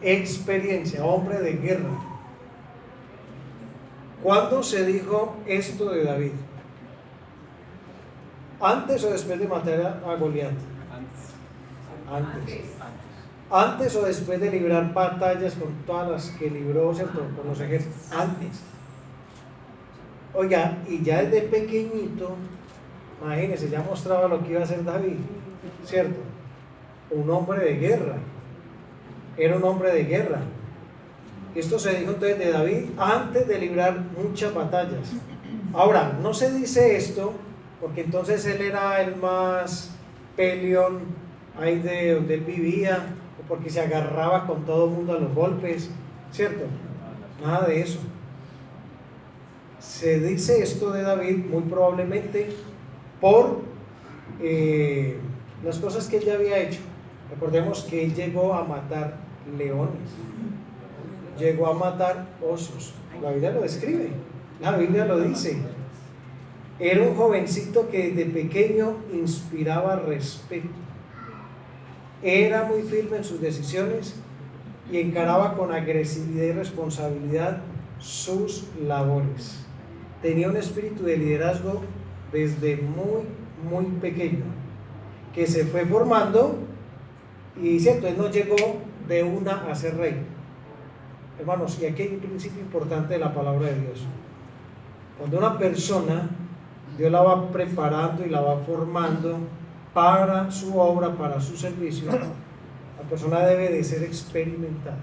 Experiencia, hombre de guerra. ¿Cuándo se dijo esto de David? ¿Antes o después de matar a Goliat? Antes. Antes o después de librar batallas con todas las que libró, ¿cierto? Con los ejércitos. Antes. Oiga, y ya desde pequeñito, imagínense, ya mostraba lo que iba a hacer David, ¿cierto? Un hombre de guerra. Era un hombre de guerra. Esto se dijo entonces de David antes de librar muchas batallas. Ahora, no se dice esto porque entonces él era el más peleón ahí de donde él vivía, o porque se agarraba con todo el mundo a los golpes, ¿cierto? Nada de eso. Se dice esto de David muy probablemente por las cosas que él ya había hecho. Recordemos que él llegó a matar leones, llegó a matar osos. La Biblia lo describe, la Biblia lo dice. Era un jovencito que desde pequeño inspiraba respeto. Era muy firme en sus decisiones y encaraba con agresividad y responsabilidad sus labores. Tenía un espíritu de liderazgo desde muy pequeño, que se fue formando, y cierto, él no llegó de una a ser rey. Hermanos, y aquí hay un principio importante de la palabra de Dios. Cuando una persona, Dios la va preparando y la va formando para su obra, para su servicio, la persona debe de ser experimentada.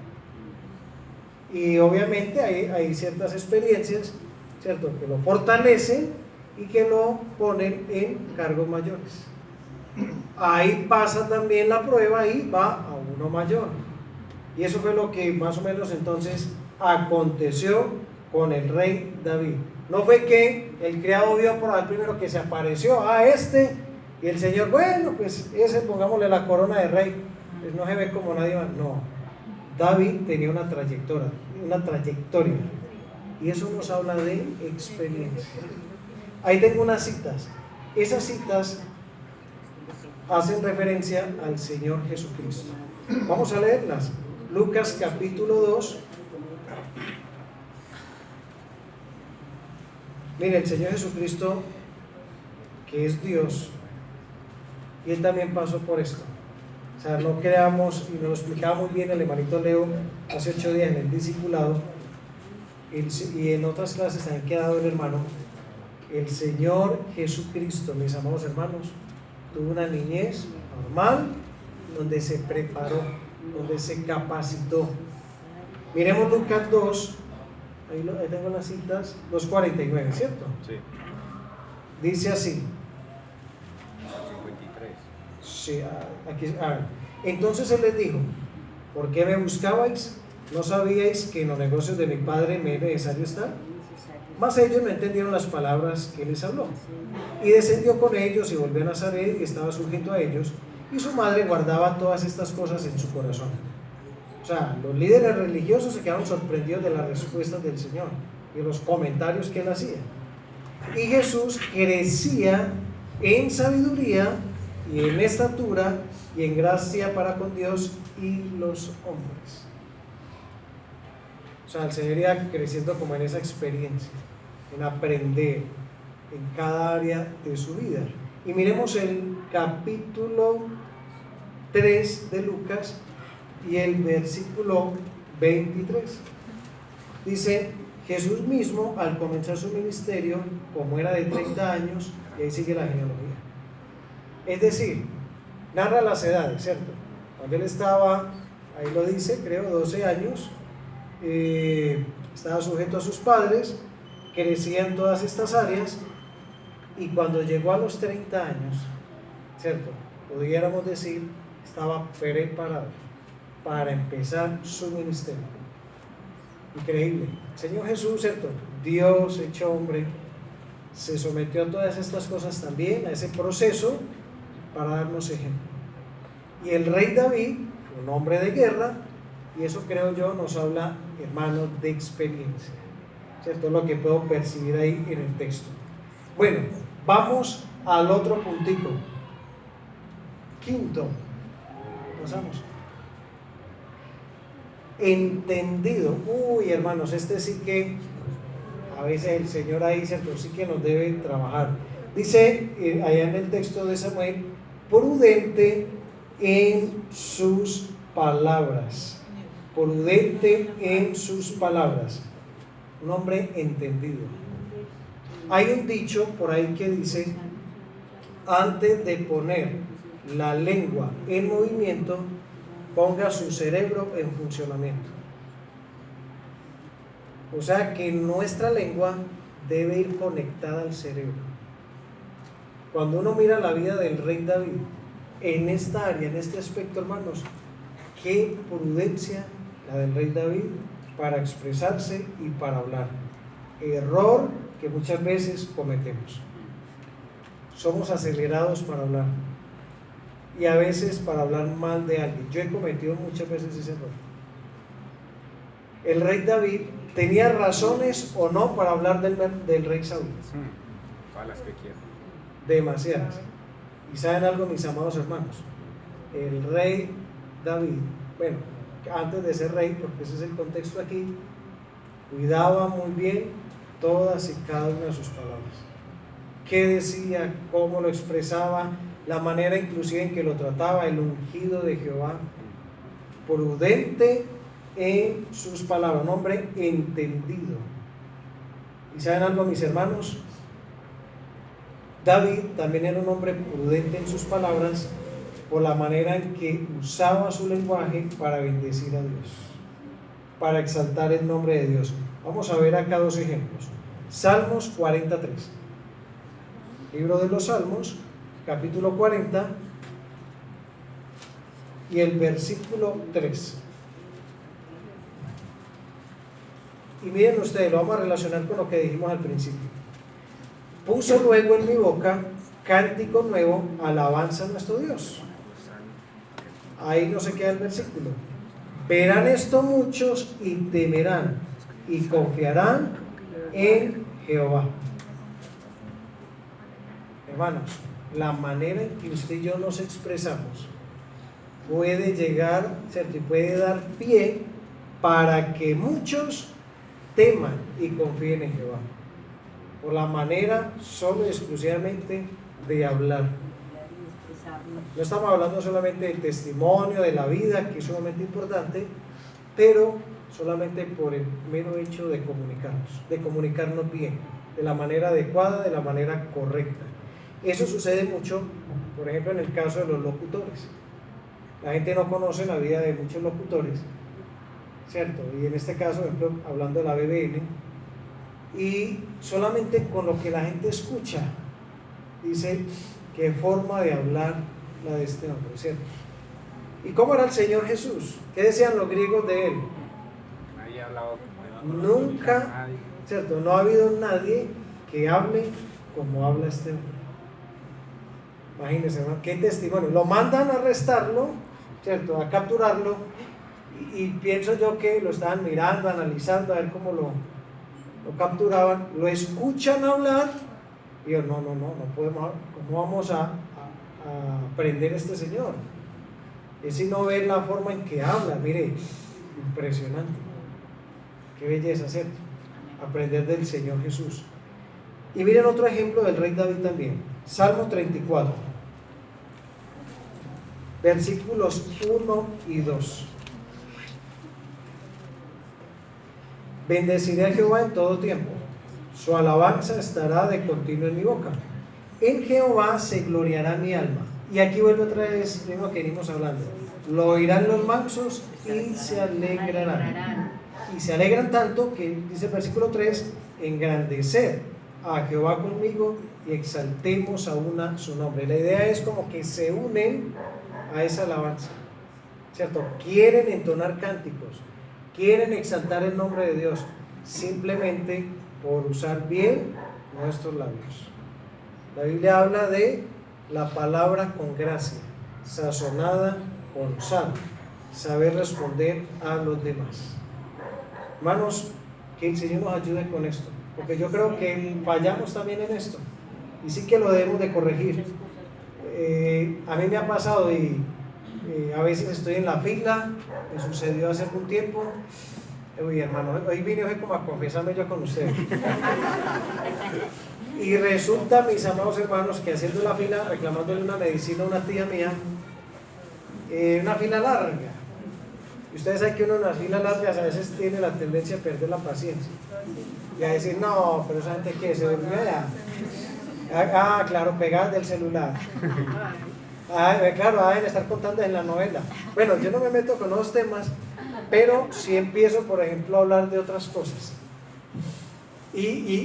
Y obviamente hay ciertas experiencias, ¿cierto?, que lo fortalecen y que lo ponen en cargos mayores. Ahí pasa también la prueba y va a uno mayor. Y eso fue lo que más o menos entonces aconteció con el rey David. No fue que el criado vio por ahí primero que se apareció a y el Señor, bueno, pues ese pongámosle la corona de rey, pues no se ve como nadie más. No, David tenía una trayectoria, y eso nos habla de experiencia. Ahí tengo unas citas. Esas citas hacen referencia al Señor Jesucristo. Vamos a leerlas. Lucas capítulo 2. Mire, el Señor Jesucristo, que es Dios, y Él también pasó por esto. O sea, no creamos, y nos lo explicaba muy bien el hermanito Leo hace 8 días en el discipulado, y en otras clases también que ha dado el hermano. El Señor Jesucristo, mis amados hermanos, tuvo una niñez normal, donde se preparó, donde se capacitó. Miremos Lucas 2, ahí tengo las citas, 2:49, ¿cierto? Sí. Dice así. 53. Sí, aquí, entonces él les dijo: ¿por qué me buscabais? ¿No sabíais que en los negocios de mi padre me es necesario estar? Mas ellos no entendieron las palabras que les habló. Y descendió con ellos y volvió a Nazaret y estaba sujeto a ellos, y su madre guardaba todas estas cosas en su corazón. O sea, los líderes religiosos se quedaron sorprendidos de las respuestas del Señor y los comentarios que él hacía. Y Jesús crecía en sabiduría y en estatura y en gracia para con Dios y los hombres. O sea, el Señor iba creciendo como en esa experiencia, en aprender en cada área de su vida. Y miremos el capítulo 3 de Lucas y el versículo 23. Dice: Jesús mismo, al comenzar su ministerio, como era de 30 años, y ahí sigue la genealogía. Es decir, narra las edades, ¿cierto? Cuando él estaba, ahí lo dice, creo, 12 años, estaba sujeto a sus padres, crecía en todas estas áreas, y cuando llegó a los 30 años, ¿cierto? Pudiéramos decir, estaba preparado para empezar su ministerio. Increíble. El Señor Jesús, ¿cierto? Dios hecho hombre, se sometió a todas estas cosas también, a ese proceso, para darnos ejemplo. Y el rey David, un hombre de guerra, y eso creo yo nos habla, hermanos, de experiencia, ¿cierto? Lo que puedo percibir ahí en el texto. Bueno, vamos al otro puntito. Quinto, pasamos. Entendido. Uy, hermanos, este sí que a veces el Señor ahí, ¿cierto? Sí que nos debe trabajar. Dice allá en el texto de Samuel: prudente en sus palabras. Prudente en sus palabras. Un hombre entendido. Hay un dicho por ahí que dice: antes de poner la lengua en movimiento, ponga su cerebro en funcionamiento. O sea que nuestra lengua debe ir conectada al cerebro. Cuando uno mira la vida del rey David, en esta área, en este aspecto, hermanos, qué prudencia la del rey David para expresarse y para hablar. Error que muchas veces cometemos. Somos acelerados para hablar, y a veces para hablar mal de alguien. Yo he cometido muchas veces ese error. El rey David tenía razones o no para hablar del rey Saúl. Todas las que quieran. Demasiadas. Y saben algo, mis amados hermanos, el rey David, bueno, antes de ser rey, porque ese es el contexto aquí, cuidaba muy bien todas y cada una de sus palabras. ¿Qué decía? ¿Cómo lo expresaba? La manera inclusive en que lo trataba, el ungido de Jehová. Prudente en sus palabras, un hombre entendido. ¿Y saben algo, mis hermanos? David también era un hombre prudente en sus palabras, por la manera en que usaba su lenguaje para bendecir a Dios, para exaltar el nombre de Dios. Vamos a ver acá dos ejemplos. Salmos 43. Libro de los Salmos, capítulo 40 y el versículo 3. Y miren ustedes, lo vamos a relacionar con lo que dijimos al principio. Puso luego en mi boca cántico nuevo, alabanza a nuestro Dios. Ahí no se queda el versículo. Verán esto muchos y temerán y confiarán en Jehová. Hermanos, la manera en que usted y yo nos expresamos puede llegar, ¿cierto? Y puede dar pie para que muchos teman y confíen en Jehová, por la manera solo y exclusivamente de hablar. No estamos hablando solamente del testimonio, de la vida, que es sumamente importante, pero solamente por el mero hecho de comunicarnos bien, de la manera adecuada, de la manera correcta. Eso sucede mucho, por ejemplo, en el caso de los locutores. La gente no conoce la vida de muchos locutores, ¿cierto? Y en este caso, por ejemplo, hablando de la BBN, y solamente con lo que la gente escucha, dice qué forma de hablar la de este hombre, ¿cierto? ¿Y cómo era el Señor Jesús? ¿Qué decían los griegos de él? Nadie ha hablado como él. Nunca, ¿cierto? No ha habido nadie que hable como habla este hombre. Imagínense, ¿no? Qué testimonio. Lo mandan a arrestarlo, ¿cierto? A capturarlo, y pienso yo que lo estaban mirando, analizando, a ver cómo lo capturaban, lo escuchan hablar, y yo, no podemos, ¿cómo vamos a aprender este señor? Es sino ver la forma en que habla, mire, impresionante, qué belleza, ¿cierto? Aprender del Señor Jesús. Y miren otro ejemplo del rey David también, Salmo 34, versículos 1 y 2. Bendeciré a Jehová en todo tiempo, su alabanza estará de continuo en mi boca. En Jehová se gloriará mi alma. Y aquí vuelve otra vez lo que venimos hablando. Lo oirán los mansos y se alegrarán. Y se alegran tanto que, dice el versículo 3, engrandecer a Jehová conmigo y exaltemos a una su nombre. La idea es como que se unen a esa alabanza, ¿cierto? Quieren entonar cánticos, quieren exaltar el nombre de Dios, simplemente por usar bien nuestros labios. La Biblia habla de la palabra con gracia, sazonada con sal, saber responder a los demás. Hermanos, que el Señor nos ayude con esto, porque yo creo que fallamos también en esto, y sí que lo debemos de corregir. A mí me ha pasado y a veces estoy en la fila, me sucedió hace algún tiempo. Uy, hermano, hoy vine como a confesarme yo con ustedes. Y resulta, mis amados hermanos, que haciendo la fila, reclamándole una medicina a una tía mía, una fila larga. Y ustedes saben que uno en las filas largas a veces tiene la tendencia a perder la paciencia y a decir, no, pero esa gente que se durmió allá. Claro, pegadas del celular. Claro, deben estar contando en la novela. Bueno, yo no me meto con los temas, pero sí empiezo, por ejemplo, a hablar de otras cosas.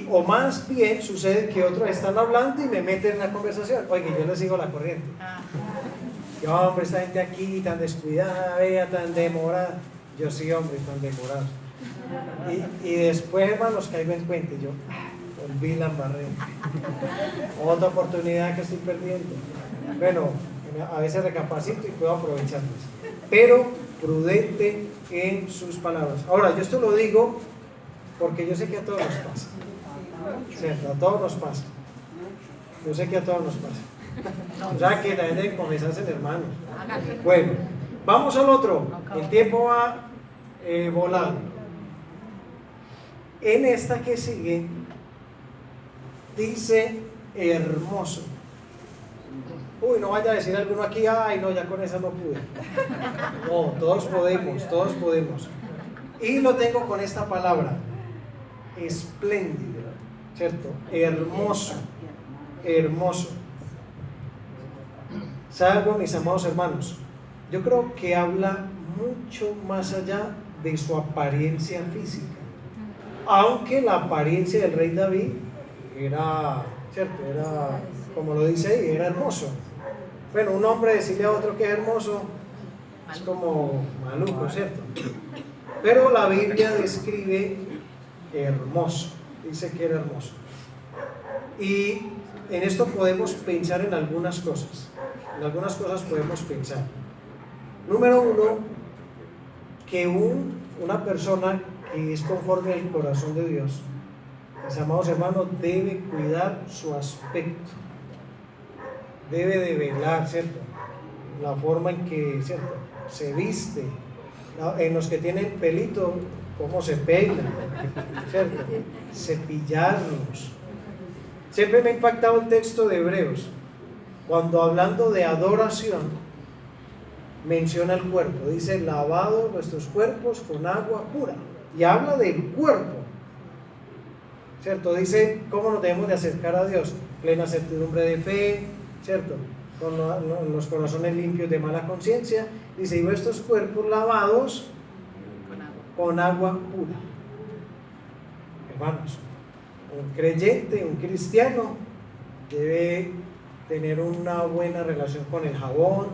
O más bien sucede que otros están hablando y me meten en la conversación. Oye, yo les sigo la corriente. Yo, hombre, esta gente aquí tan descuidada, vea, tan demorada. Yo sí, hombre, tan demorado. Y después, hermanos, caigo en cuenta. Yo, volví la barrera. Otra oportunidad que estoy perdiendo. Bueno, a veces recapacito y puedo aprovecharlas. Pero prudente en sus palabras. Ahora, yo esto lo digo porque yo sé que a todos nos pasa. ¿Cierto? A todos nos pasa. Yo sé que a todos nos pasa. O sea que también deben confesarse en hermanos. Bueno, vamos al otro. El tiempo va volando. En esta que sigue, dice hermoso. Uy, no vaya a decir alguno aquí, ay no, ya con esa no pude. No, todos podemos. Y lo tengo con esta palabra, espléndido, ¿cierto? Hermoso. ¿Saben algo, mis amados hermanos? Yo creo que habla mucho más allá de su apariencia física. Aunque la apariencia del rey David era, ¿cierto? Era, como lo dice ahí, era hermoso. Bueno, un hombre decirle a otro que es hermoso es como maluco, ¿cierto? Pero la Biblia describe hermoso, dice que era hermoso. Y en esto podemos pensar en algunas cosas. En algunas cosas podemos pensar. Número uno, que una persona que es conforme al corazón de Dios, mis amados hermanos, debe cuidar su aspecto, debe de velar, ¿cierto? La forma en que, ¿cierto?, se viste, en los que tienen pelito, cómo se peinan, ¿cierto? Cepillarlos. Siempre me ha impactado el texto de Hebreos, cuando hablando de adoración, menciona el cuerpo, dice lavado nuestros cuerpos con agua pura, y habla del cuerpo, ¿cierto? Dice cómo nos debemos de acercar a Dios, plena certidumbre de fe, ¿cierto? Con los corazones limpios de mala conciencia, dice, y vuestros cuerpos lavados con agua pura. Hermanos, un creyente, un cristiano debe tener una buena relación con el jabón,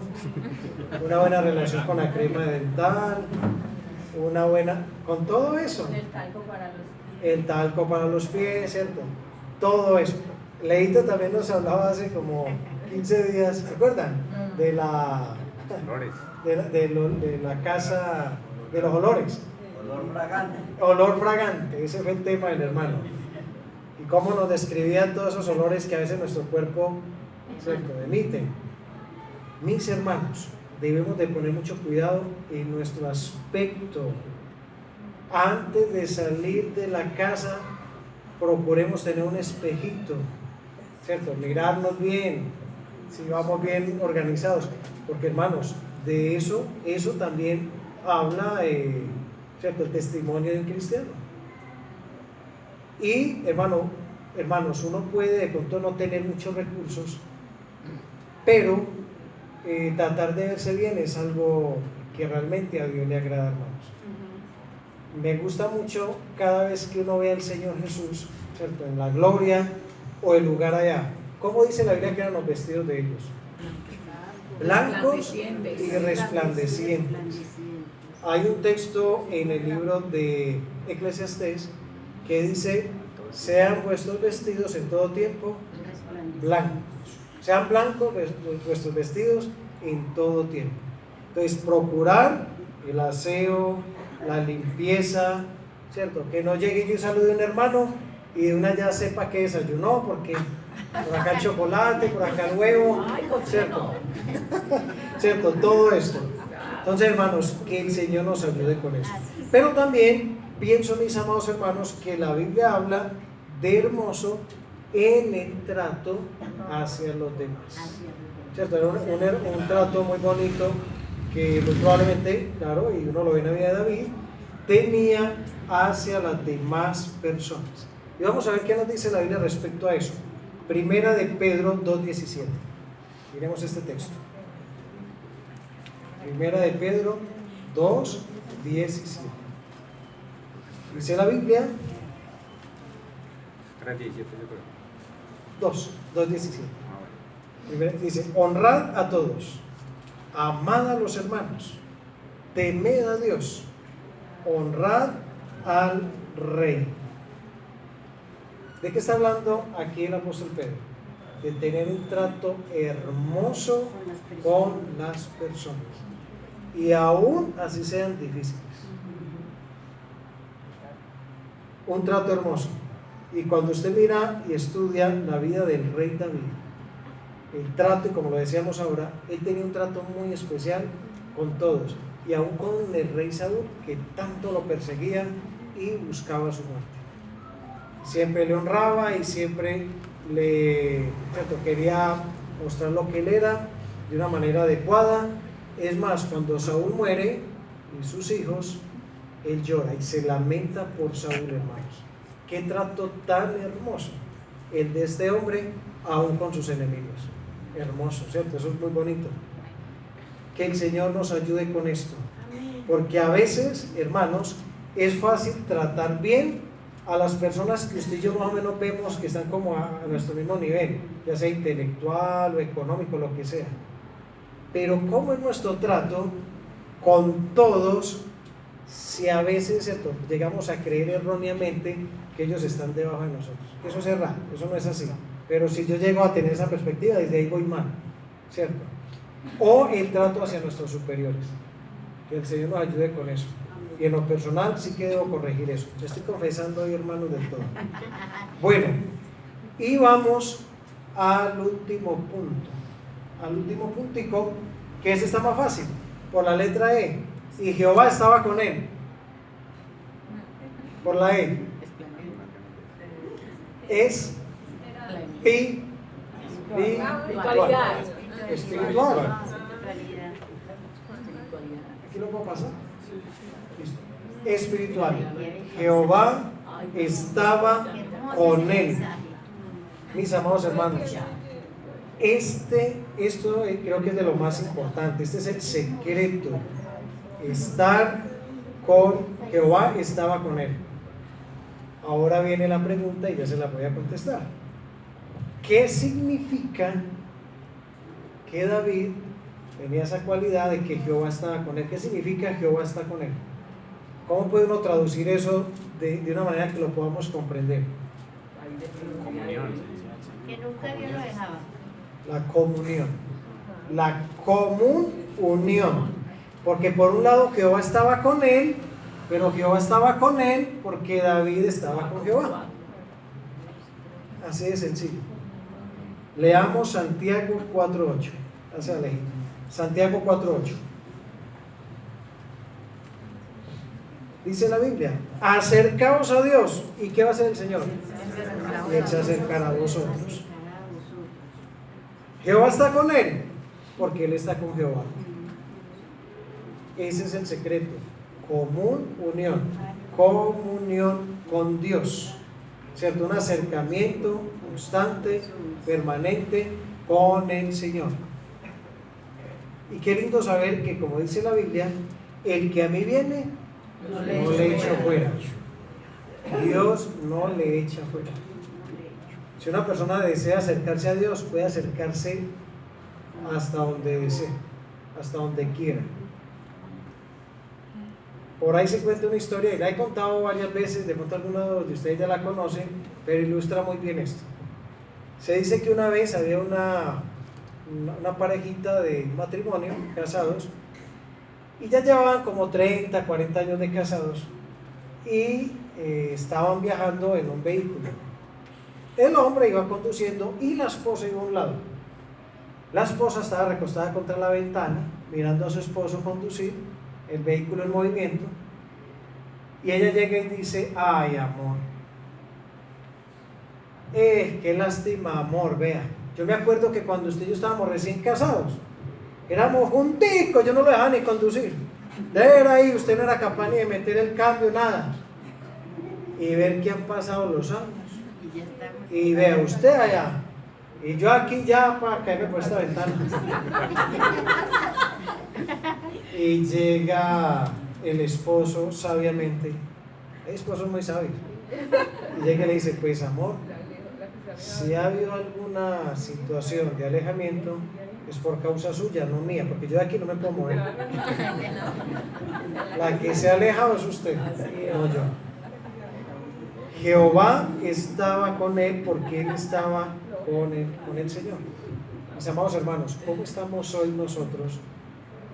una buena relación con la crema dental, con todo eso. El talco para los pies, ¿cierto? Todo eso. Leito también nos hablaba hace como 15 días, ¿se acuerdan? De la casa De los olores. Olor fragante. Olor fragante, ese fue el tema del hermano. Y cómo nos describían todos esos olores que a veces nuestro cuerpo, ¿cierto?, emite. Mis hermanos, debemos de poner mucho cuidado en nuestro aspecto. Antes de salir de la casa, procuremos tener un espejito, ¿cierto? Mirarnos bien, si vamos bien organizados, porque hermanos, de eso también habla, ¿cierto?, el testimonio de un cristiano. Y hermanos, uno puede de pronto no tener muchos recursos, pero tratar de verse bien es algo que realmente a Dios le agrada, hermanos. Me gusta mucho cada vez que uno ve al Señor Jesús, ¿cierto?, en la gloria o el lugar allá. ¿Cómo dice la Biblia que eran los vestidos de ellos? Blancos y resplandecientes. Hay un texto en el libro de Eclesiastés que dice: sean vuestros vestidos en todo tiempo blancos. Sean blancos vuestros vestidos en todo tiempo. Entonces, procurar el aseo, la limpieza, ¿cierto? Que no llegue yo y salude a un hermano y de una ya sepa que desayunó, porque por acá el chocolate, por acá el huevo, ¿cierto? ¿Cierto? Todo esto. Entonces, hermanos, que el Señor nos ayude con eso. Pero también pienso, mis amados hermanos, que la Biblia habla de hermoso en el trato hacia los demás, ¿cierto? Era un trato muy bonito que muy probablemente, claro, y uno lo ve en la vida de David, tenía hacia las demás personas. Y vamos a ver qué nos dice la Biblia respecto a eso. Primera de Pedro 2:17. Miremos este texto. Primera de Pedro 2:17. Dice la Biblia 3:17 yo creo. 2:17. Dice: honrad a todos, amad a los hermanos, temed a Dios, honrad al rey. ¿De qué está hablando aquí el apóstol Pedro? De tener un trato hermoso con las personas, y aún así sean difíciles. Un trato hermoso. Y cuando usted mira y estudia la vida del rey David, el trato, y como lo decíamos ahora, él tenía un trato muy especial con todos, y aún con el rey Saúl, que tanto lo perseguía y buscaba su muerte. Siempre le honraba y siempre quería mostrar lo que él era de una manera adecuada. Es más, cuando Saúl muere y sus hijos, él llora y se lamenta por Saúl, hermanos. Qué trato tan hermoso el de este hombre, aún con sus enemigos. Hermoso, ¿cierto? Eso es muy bonito. Que el Señor nos ayude con esto, porque a veces, hermanos, es fácil tratar bien a las personas que usted y yo más o menos vemos que están como a nuestro mismo nivel, ya sea intelectual o económico, lo que sea. Pero ¿cómo es nuestro trato con todos si a veces, ¿cierto?, llegamos a creer erróneamente que ellos están debajo de nosotros? Eso es errado, eso no es así. Pero si yo llego a tener esa perspectiva, desde ahí voy mal, ¿cierto? O el trato hacia nuestros superiores. Que el Señor nos ayude con eso. Y en lo personal sí que debo corregir eso. Yo estoy confesando hoy, hermanos, del todo. Bueno, y vamos al último punto. Al último puntico, que ese está más fácil, por la letra E. Y Jehová estaba con él. Por la E. Es espiritual. ¿Aquí lo puedo pasar? Listo. Espiritual. Jehová estaba con él. Mis amados hermanos, esto creo que es de lo más importante. Este es el secreto. Estar con Jehová, estaba con él. Ahora viene la pregunta y ya se la voy a contestar. ¿Qué significa que David tenía esa cualidad de que Jehová estaba con él? ¿Qué significa Jehová está con él? ¿Cómo puede uno traducir eso de una manera que lo podamos comprender? Comunión. Que nunca Dios lo dejaba. La comunión. La comunión. Porque por un lado Jehová estaba con él, pero Jehová estaba con él porque David estaba con Jehová. Así de sencillo. Leamos Santiago 4:8. Hacia lejito. Santiago 4:8. Dice la Biblia: acercaos a Dios. ¿Y qué va a hacer el Señor? Y Él se acercará a vosotros. Jehová está con él porque él está con Jehová. Ese es el secreto. Comunión con Dios, ¿cierto? Un acercamiento constante, permanente con el Señor. Y qué lindo saber que, como dice la Biblia, el que a mí viene no le echo fuera. Dios no le echa fuera. Si una persona desea acercarse a Dios, puede acercarse hasta donde desee, hasta donde quiera. Por ahí se cuenta una historia, y la he contado varias veces, de pronto algunos de ustedes ya la conocen, pero ilustra muy bien esto. Se dice que una vez había una parejita de matrimonio, casados, y ya llevaban como 30, 40 años de casados, y estaban viajando en un vehículo. El hombre iba conduciendo y la esposa iba a un lado. La esposa estaba recostada contra la ventana, mirando a su esposo conducir, el vehículo en movimiento, y ella llega y dice: ay, amor, qué lástima, amor, vea, yo me acuerdo que cuando usted y yo estábamos recién casados, éramos junticos, yo no lo dejaba ni conducir, era ahí, usted no era capaz ni de meter el cambio, nada, y ver que han pasado los años, y vea usted allá, y yo aquí ya para caerme por esta ventana. Y llega el esposo sabiamente, hay esposos muy sabios, y llega y le dice: pues amor, si ha habido alguna situación de alejamiento, es por causa suya, no mía, porque yo de aquí no me puedo mover. La que se ha alejado es usted, no yo. Jehová estaba con él porque él estaba con el Señor. Mis amados hermanos, ¿cómo estamos hoy nosotros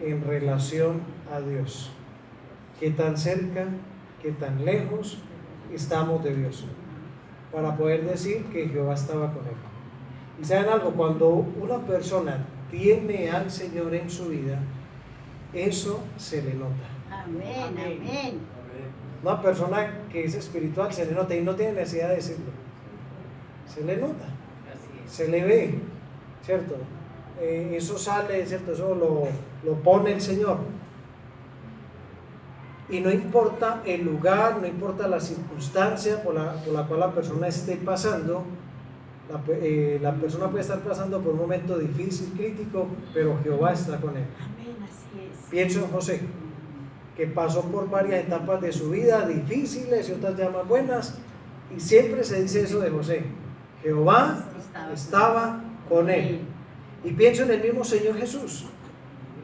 en relación a Dios? ¿Qué tan cerca, qué tan lejos estamos de Dios? Para poder decir que Jehová estaba con él. Y saben algo, cuando una persona tiene al Señor en su vida, eso se le nota. Amén, amén. Una persona que es espiritual se le nota, y no tiene necesidad de decirlo. Se le nota, se le ve, ¿cierto? Eso sale, ¿cierto? Eso lo pone el Señor. Y no importa el lugar, no importa la circunstancia por la cual la persona esté pasando, la persona puede estar pasando por un momento difícil, crítico, pero Jehová está con él. Amén, así es. Pienso en José, que pasó por varias etapas de su vida, difíciles y otras ya más buenas, y siempre se dice eso de José: Jehová estaba con él. Y pienso en el mismo Señor Jesús.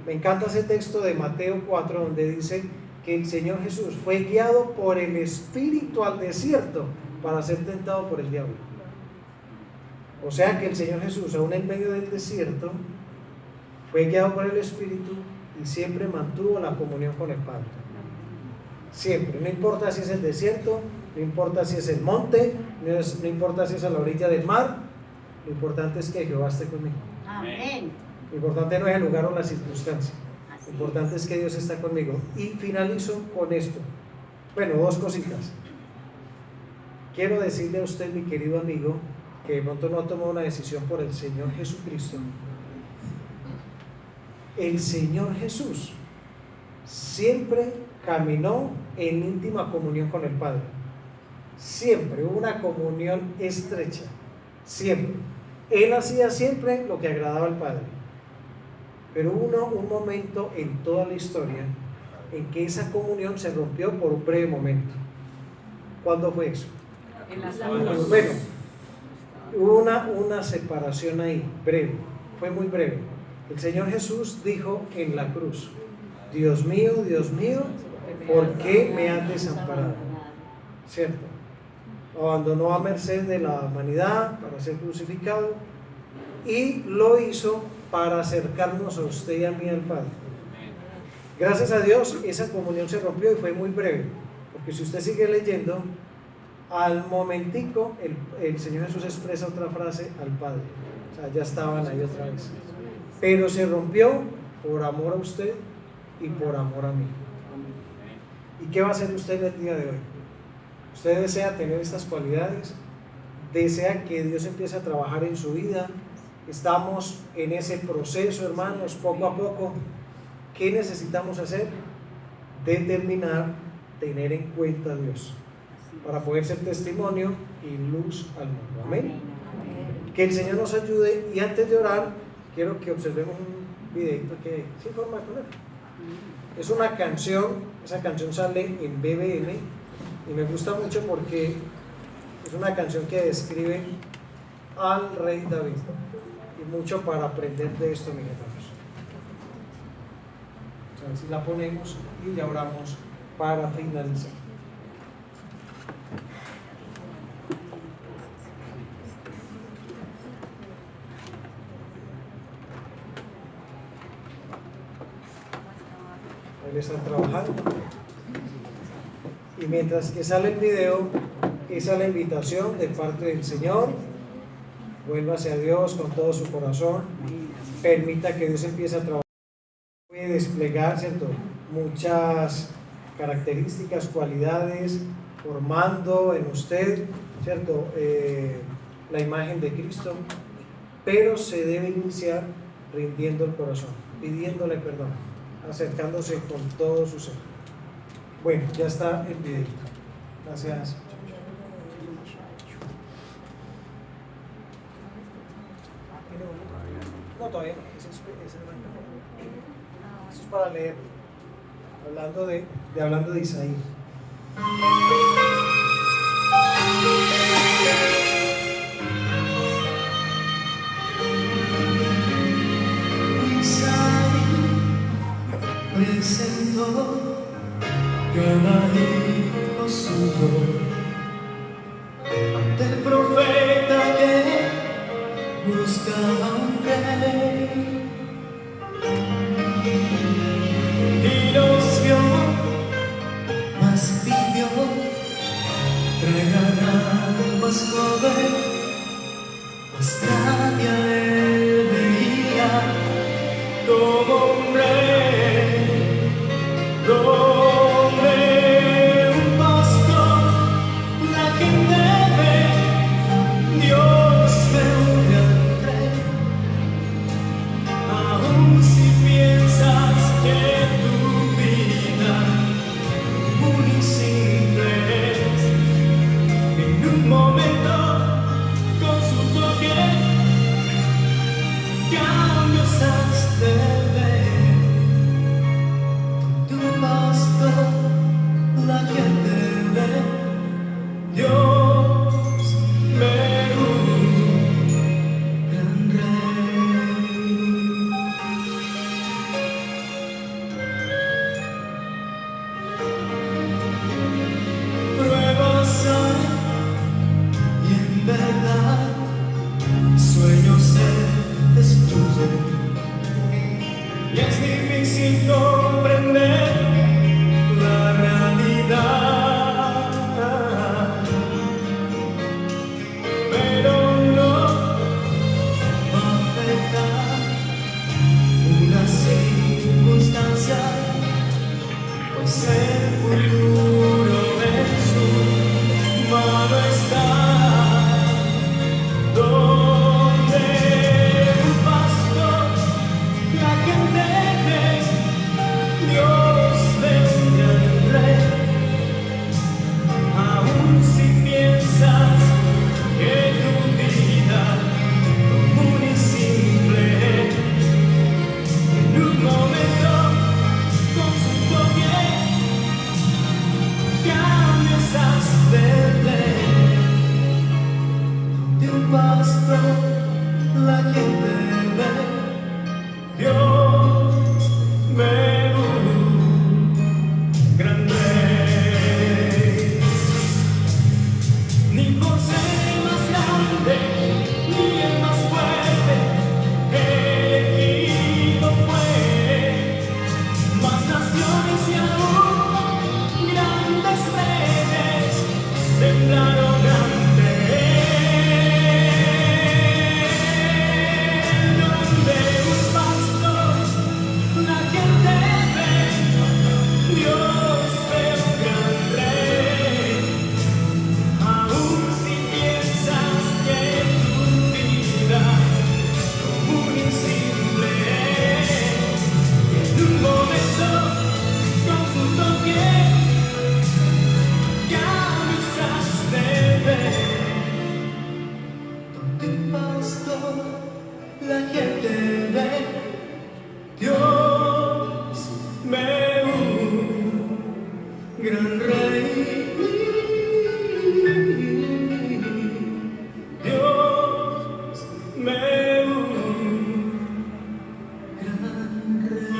Me encanta ese texto de Mateo 4, donde dice que el Señor Jesús fue guiado por el Espíritu al desierto para ser tentado por el diablo. O sea que el Señor Jesús, aún en medio del desierto, fue guiado por el Espíritu y siempre mantuvo la comunión con el Padre. Siempre, no importa si es el desierto, no importa si es el monte, no importa si es a la orilla del mar, lo importante es que Jehová esté conmigo. Amén. Lo importante no es el lugar o la circunstancia, lo importante es que Dios está conmigo. Y finalizo con esto. Bueno, dos cositas. Quiero decirle a usted, mi querido amigo, que de pronto no ha tomado una decisión por el Señor Jesucristo. El Señor Jesús siempre caminó en íntima comunión con el Padre. Siempre hubo una comunión estrecha, siempre. Él hacía siempre lo que agradaba al Padre. Pero hubo un momento en toda la historia en que esa comunión se rompió por un breve momento. ¿Cuándo fue eso? En las Bueno, hubo una separación ahí, breve, fue muy breve. El Señor Jesús dijo en la cruz: Dios mío, ¿por qué me has desamparado? ¿Cierto? Lo abandonó a merced de la humanidad para ser crucificado, y lo hizo para acercarnos a usted y a mí al Padre. Gracias a Dios, esa comunión se rompió y fue muy breve, porque si usted sigue leyendo, al momentico el Señor Jesús expresa otra frase al Padre. O sea, ya estaban ahí otra vez. Pero se rompió por amor a usted y por amor a mí. ¿Y qué va a hacer usted en el día de hoy? ¿Usted desea tener estas cualidades? ¿Desea que Dios empiece a trabajar en su vida? Estamos en ese proceso, hermanos, poco a poco. ¿Qué necesitamos hacer? Determinar, tener en cuenta a Dios para poder ser testimonio y luz al mundo. Amén. Que el Señor nos ayude. Y antes de orar, quiero que observemos un videito que se informa con él. Es una canción, esa canción sale en BBM y me gusta mucho porque es una canción que describe al rey David y mucho para aprender de esto, mis hermanos. A ver si la ponemos y ya oramos para finalizar. Ahí están trabajando. Y mientras que sale el video, esa es la invitación de parte del Señor. Vuélvase a Dios con todo su corazón. Permita que Dios empiece a trabajar. Puede desplegar, ¿cierto?, muchas características, cualidades, formando en usted, ¿cierto?, la imagen de Cristo, pero se debe iniciar rindiendo el corazón, pidiéndole perdón, acercándose con todo su ser. Bueno, ya está el video. Gracias. No, todavía no. Eso es para leer. Hablando de Isaías. Presentó cada hijo suyo ante el profeta que buscaba un rey y los vio, mas pidió traigan más joven, mas nadie a él veía como un rey. Donde un pastor, la gente ve, Dios me une al rey. Aun si piensas que tu vida muy simple es, en un momento con su toque cambios has de ver. temblaron ante él. Donde un pastor, la gente ve, Dios ve un gran rey. Aún si piensas que tu vida común y simple es, en un momento con su toque camisas de ver. Donde un pastor la gente ve, Dios ve un gran rey. Dios me un gran rey.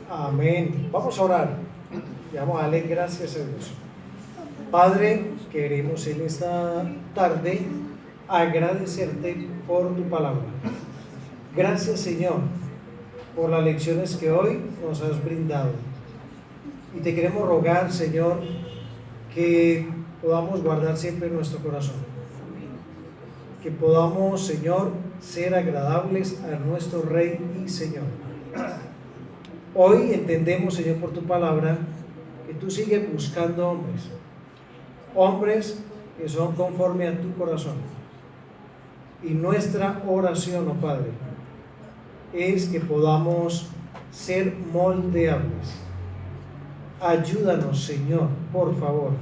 Amén. Vamos a orar y vamos a darle gracias a Dios. Padre, queremos en esta tarde agradecerte por tu palabra. Gracias, Señor, por las lecciones que hoy nos has brindado. Y te queremos rogar, Señor, que podamos guardar siempre en nuestro corazón. Que podamos, Señor, ser agradables a nuestro Rey y Señor. Hoy entendemos, Señor, por tu palabra, que tú sigues buscando hombres que son conforme a tu corazón. Y nuestra oración, oh Padre, es que podamos ser moldeables. Ayúdanos, Señor, por favor,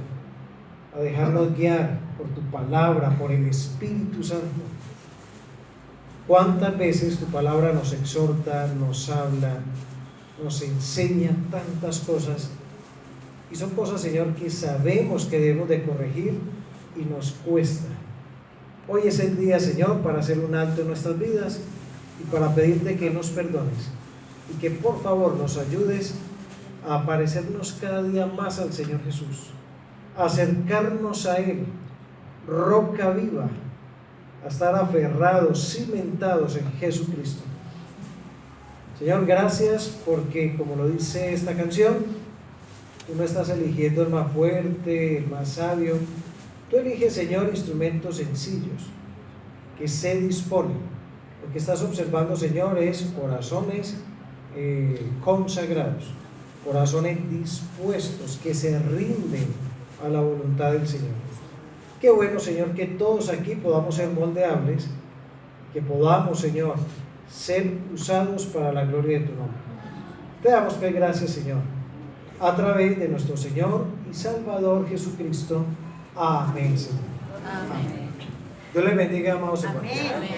a dejarnos guiar por tu palabra, por el Espíritu Santo. ¿Cuántas veces tu palabra nos exhorta, nos habla, nos enseña tantas cosas? Y son cosas, Señor, que sabemos que debemos de corregir y nos cuesta. Hoy es el día, Señor, para hacer un alto en nuestras vidas y para pedirte que nos perdones y que por favor nos ayudes a parecernos cada día más al Señor Jesús, a acercarnos a Él, roca viva, a estar aferrados, cimentados en Jesucristo. Señor, gracias porque, como lo dice esta canción, tú no estás eligiendo el más fuerte, el más sabio. Tú eliges, Señor, instrumentos sencillos que se disponen. Lo que estás observando, Señor, es corazones consagrados, corazones dispuestos que se rinden a la voluntad del Señor. Qué bueno, Señor, que todos aquí podamos ser moldeables, que podamos, Señor, ser usados para la gloria de tu nombre. Te damos gracias, Señor, a través de nuestro Señor y Salvador Jesucristo. Amén, Señor. Amén. Dios les bendiga, amados hermanos. Amén.